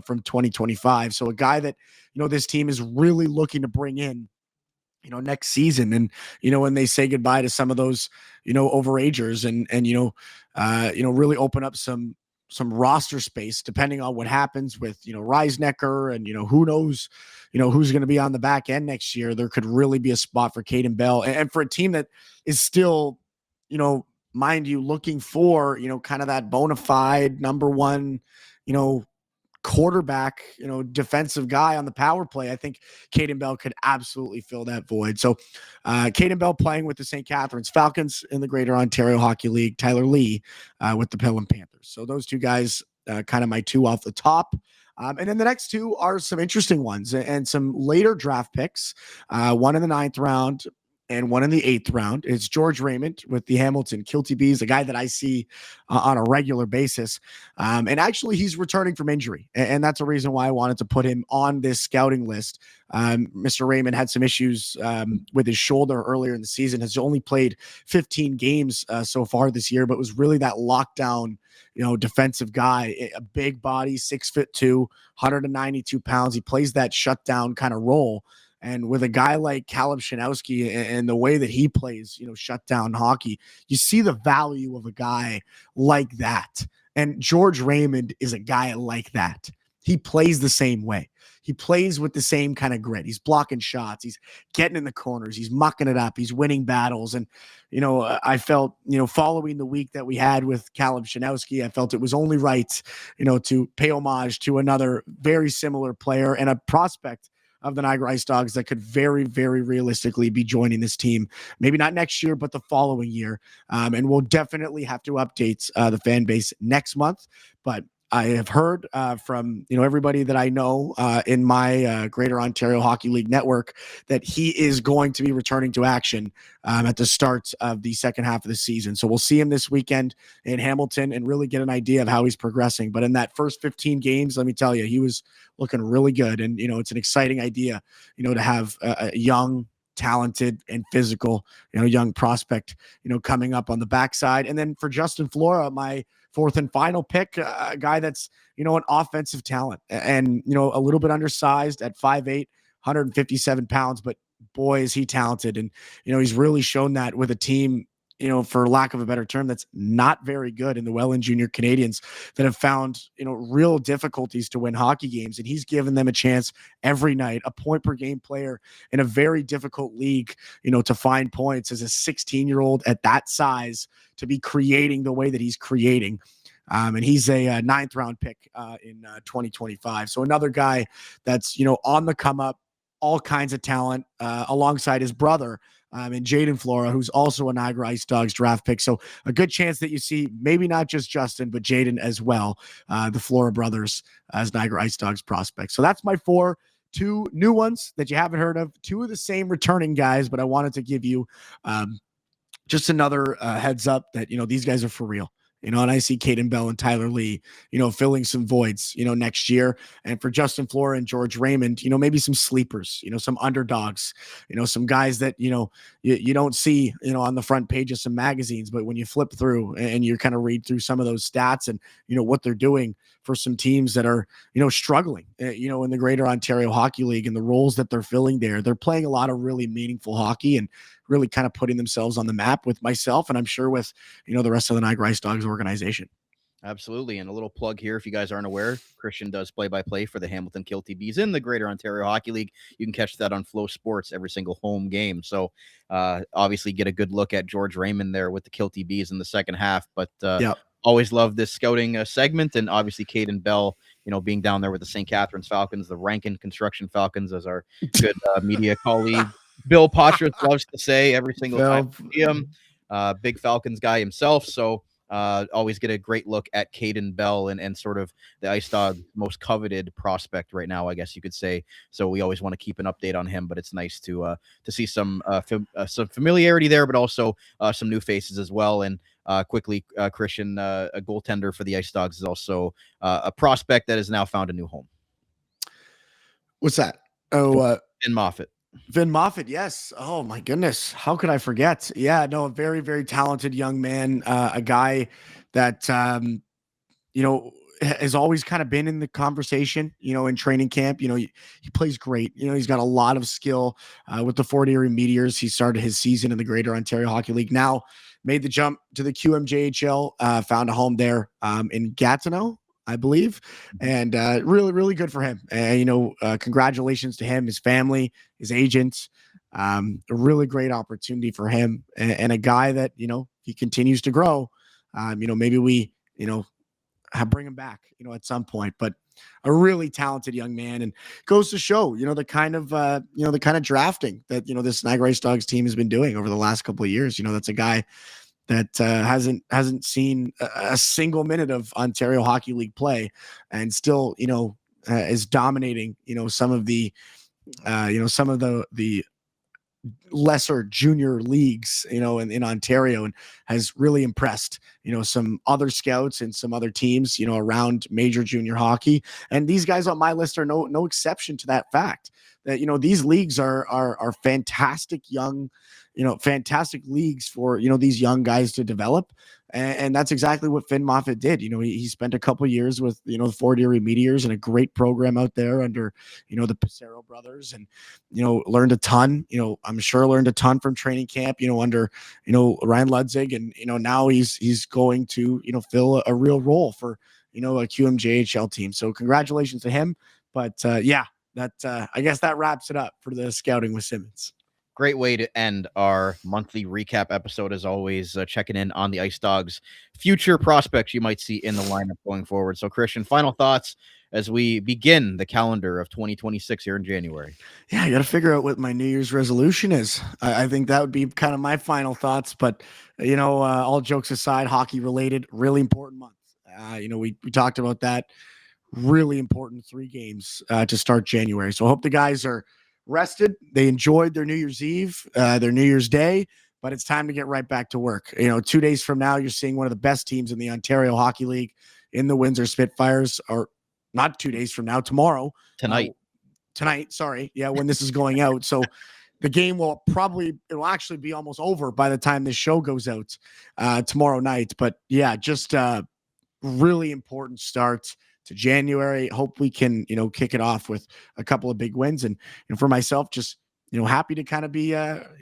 from 2025. So a guy that, this team is really looking to bring in, next season. And, when they say goodbye to some of those, overagers and really open up some roster space, depending on what happens with, Reisnecker and, who knows, who's going to be on the back end next year. There could really be a spot for Caden Bell and for a team that is still, mind you, looking for, kind of that bona fide number 1, quarterback, defensive guy on the power play. I think Caden Bell could absolutely fill that void. So Caden Bell playing with the St. Catharines Falcons in the Greater Ontario Hockey League, Tyler Lee with the Pelham Panthers. So those 2 guys, kind of my 2 off the top. And then the next two are some interesting ones and some later draft picks, one in the 9th round and one in the 8th round. It's George Raymond with the Hamilton Kilty Bees, a guy that I see on a regular basis. And actually, he's returning from injury. And that's a reason why I wanted to put him on this scouting list. Mr. Raymond had some issues with his shoulder earlier in the season, has only played 15 games so far this year, but was really that lockdown, defensive guy, a big body, 6'2", 192 pounds. He plays that shutdown kind of role. And with a guy like Caleb Shanowski and the way that he plays, shutdown hockey, you see the value of a guy like that. And George Raymond is a guy like that. He plays the same way. He plays with the same kind of grit. He's blocking shots. He's getting in the corners. He's mucking it up. He's winning battles. And, I felt, following the week that we had with Caleb Shanowski, I felt it was only right, to pay homage to another very similar player and a prospect of the Niagara IceDogs that could very, very realistically be joining this team. Maybe not next year, but the following year. And we'll definitely have to update the fan base next month. But I have heard from everybody that I know in my Greater Ontario Hockey League network that he is going to be returning to action at the start of the second half of the season. So we'll see him this weekend in Hamilton and really get an idea of how he's progressing. But in that first 15 games, let me tell you, he was looking really good. And it's an exciting idea, to have a young, talented and physical, young prospect, coming up on the backside. And then for Justin Flora, my fourth and final pick, a guy that's, an offensive talent and, a little bit undersized at 5'8", 157 pounds, but boy, is he talented. And, he's really shown that with a team, for lack of a better term, that's not very good in the Welland Junior Canadians that have found, real difficulties to win hockey games. And he's given them a chance every night, a point per game player in a very difficult league, to find points as a 16-year-old at that size to be creating the way that he's creating. And he's a 9th round pick in 2025. So another guy that's, on the come up, all kinds of talent alongside his brother, and Jaden Flora, who's also a Niagara IceDogs draft pick. So a good chance that you see maybe not just Justin, but Jaden as well, the Flora brothers as Niagara IceDogs prospects. So that's my 4, 2 new ones that you haven't heard of, 2 of the same returning guys, but I wanted to give you just another heads up that, these guys are for real. And I see Caden Bell and Tyler Lee, filling some voids, next year. And for Justin Flora and George Raymond, maybe some sleepers, some underdogs, some guys that, you don't see, on the front page of some magazines, but when you flip through and you kind of read through some of those stats and, what they're doing for some teams that are, struggling, in the Greater Ontario Hockey League and the roles that they're filling there, they're playing a lot of really meaningful hockey and really kind of putting themselves on the map with myself. And I'm sure with, the rest of the Niagara IceDogs organization. Absolutely. And a little plug here. If you guys aren't aware, Christian does play-by-play for the Hamilton Kilty Bees in the Greater Ontario Hockey League. You can catch that on Flow Sports every single home game. So obviously get a good look at George Raymond there with the Kilty Bees in the second half. But always love this scouting segment. And obviously Caden Bell, being down there with the St. Catharines Falcons, the Rankin Construction Falcons, as our good media colleague Bill Potras loves to say every single time we see him. Big Falcons guy himself. So always get a great look at Caden Bell and sort of the IceDog most coveted prospect right now, I guess you could say. So we always want to keep an update on him, but it's nice to see some familiarity there, but also some new faces as well. And quickly, Christian, a goaltender for the IceDogs, is also a prospect that has now found a new home. What's that? Oh, Finn Moffitt. Vin Moffitt, yes. Oh my goodness, how could I forget? Yeah, no, a very, very talented young man, a guy that has always kind of been in the conversation, in training camp. He plays great. He's got a lot of skill with the Fort Erie Meteors. He started his season in the Greater Ontario Hockey League. Now made the jump to the QMJHL, found a home there in Gatineau, I believe. And really, really good for him. Congratulations to him, his family, his agents. A really great opportunity for him and a guy that, he continues to grow. Maybe we, bring him back, at some point, but a really talented young man, and goes to show, the kind of drafting that, this Niagara IceDogs team has been doing over the last couple of years. That's a guy that hasn't seen a single minute of Ontario Hockey League play, and still, is dominating, some of the lesser junior leagues, in Ontario, and has really impressed, some other scouts and some other teams, around major junior hockey. And these guys on my list are no exception to that fact that, these leagues are fantastic young, fantastic leagues for, these young guys to develop. And that's exactly what Finn Moffitt did. He spent a couple years with, the Fort Erie Meteors and a great program out there under, the Pissarro brothers, and, learned a ton, I'm sure learned a ton from training camp, under, Ryan Ludzig. And, now he's going to, fill a real role for, a QMJHL team. So congratulations to him. But I guess that wraps it up for the scouting with Simmons. Great way to end our monthly recap episode, as always, checking in on the Ice Dogs' future prospects you might see in the lineup going forward. So, Christian, final thoughts as we begin the calendar of 2026 here in January. Yeah, I got to figure out what my New Year's resolution is. I think that would be kind of my final thoughts. But, all jokes aside, hockey related, really important month. We talked about that. Really important 3 games to start January. So I hope the guys are rested. They enjoyed their New Year's Eve, their New Year's Day, but it's time to get right back to work. 2 days from now, you're seeing one of the best teams in the Ontario Hockey League in the Windsor Spitfires, or not 2 days from now, tomorrow. Tonight, sorry. Yeah, when this is going out. So the game it'll actually be almost over by the time this show goes out tomorrow night. But yeah, just really important start to January. Hope we can, kick it off with a couple of big wins. And for myself, just, happy to kind of be,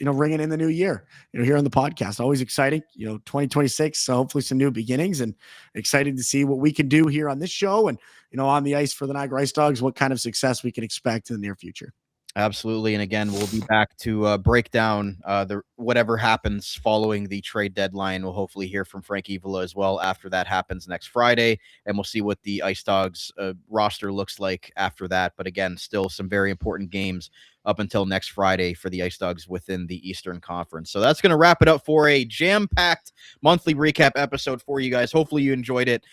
ringing in the new year, here on the podcast. Always exciting, 2026. So hopefully some new beginnings, and excited to see what we can do here on this show and, on the ice for the Niagara IceDogs, what kind of success we can expect in the near future. Absolutely. And again, we'll be back to break down whatever happens following the trade deadline. We'll hopefully hear from Frank Evola as well after that happens next Friday. And we'll see what the Ice Dogs roster looks like after that. But again, still some very important games up until next Friday for the Ice Dogs within the Eastern Conference. So that's going to wrap it up for a jam-packed monthly recap episode for you guys. Hopefully you enjoyed it.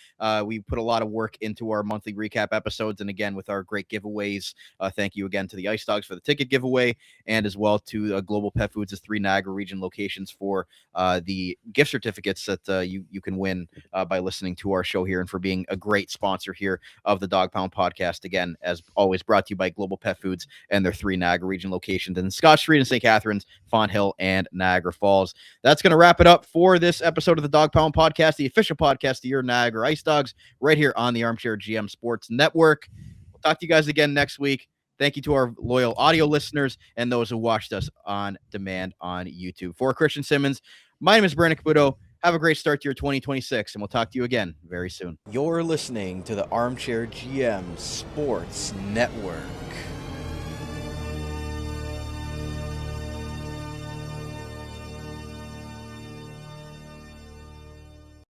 We put a lot of work into our monthly recap episodes, and again, with our great giveaways. Thank you again to the Ice Dogs for the ticket giveaway, and as well to Global Pet Foods' 3 Niagara region locations for the gift certificates that you can win by listening to our show here, and for being a great sponsor here of the Dog Pound podcast. Again, as always, brought to you by Global Pet Foods and their 3 Niagara region locations in Scott Street and St. Catharines, Font Hill, and Niagara Falls. That's going to wrap it up for this episode of the Dog Pound podcast, the official podcast of your Niagara Ice Dogs, right here on the Armchair GM Sports Network. We'll talk to you guys again next week. Thank you to our loyal audio listeners and those who watched us on demand on YouTube. For Christian Simmons, my name is Brandon Caputo. Have a great start to your 2026, and we'll talk to you again very soon. You're listening to the Armchair GM Sports Network.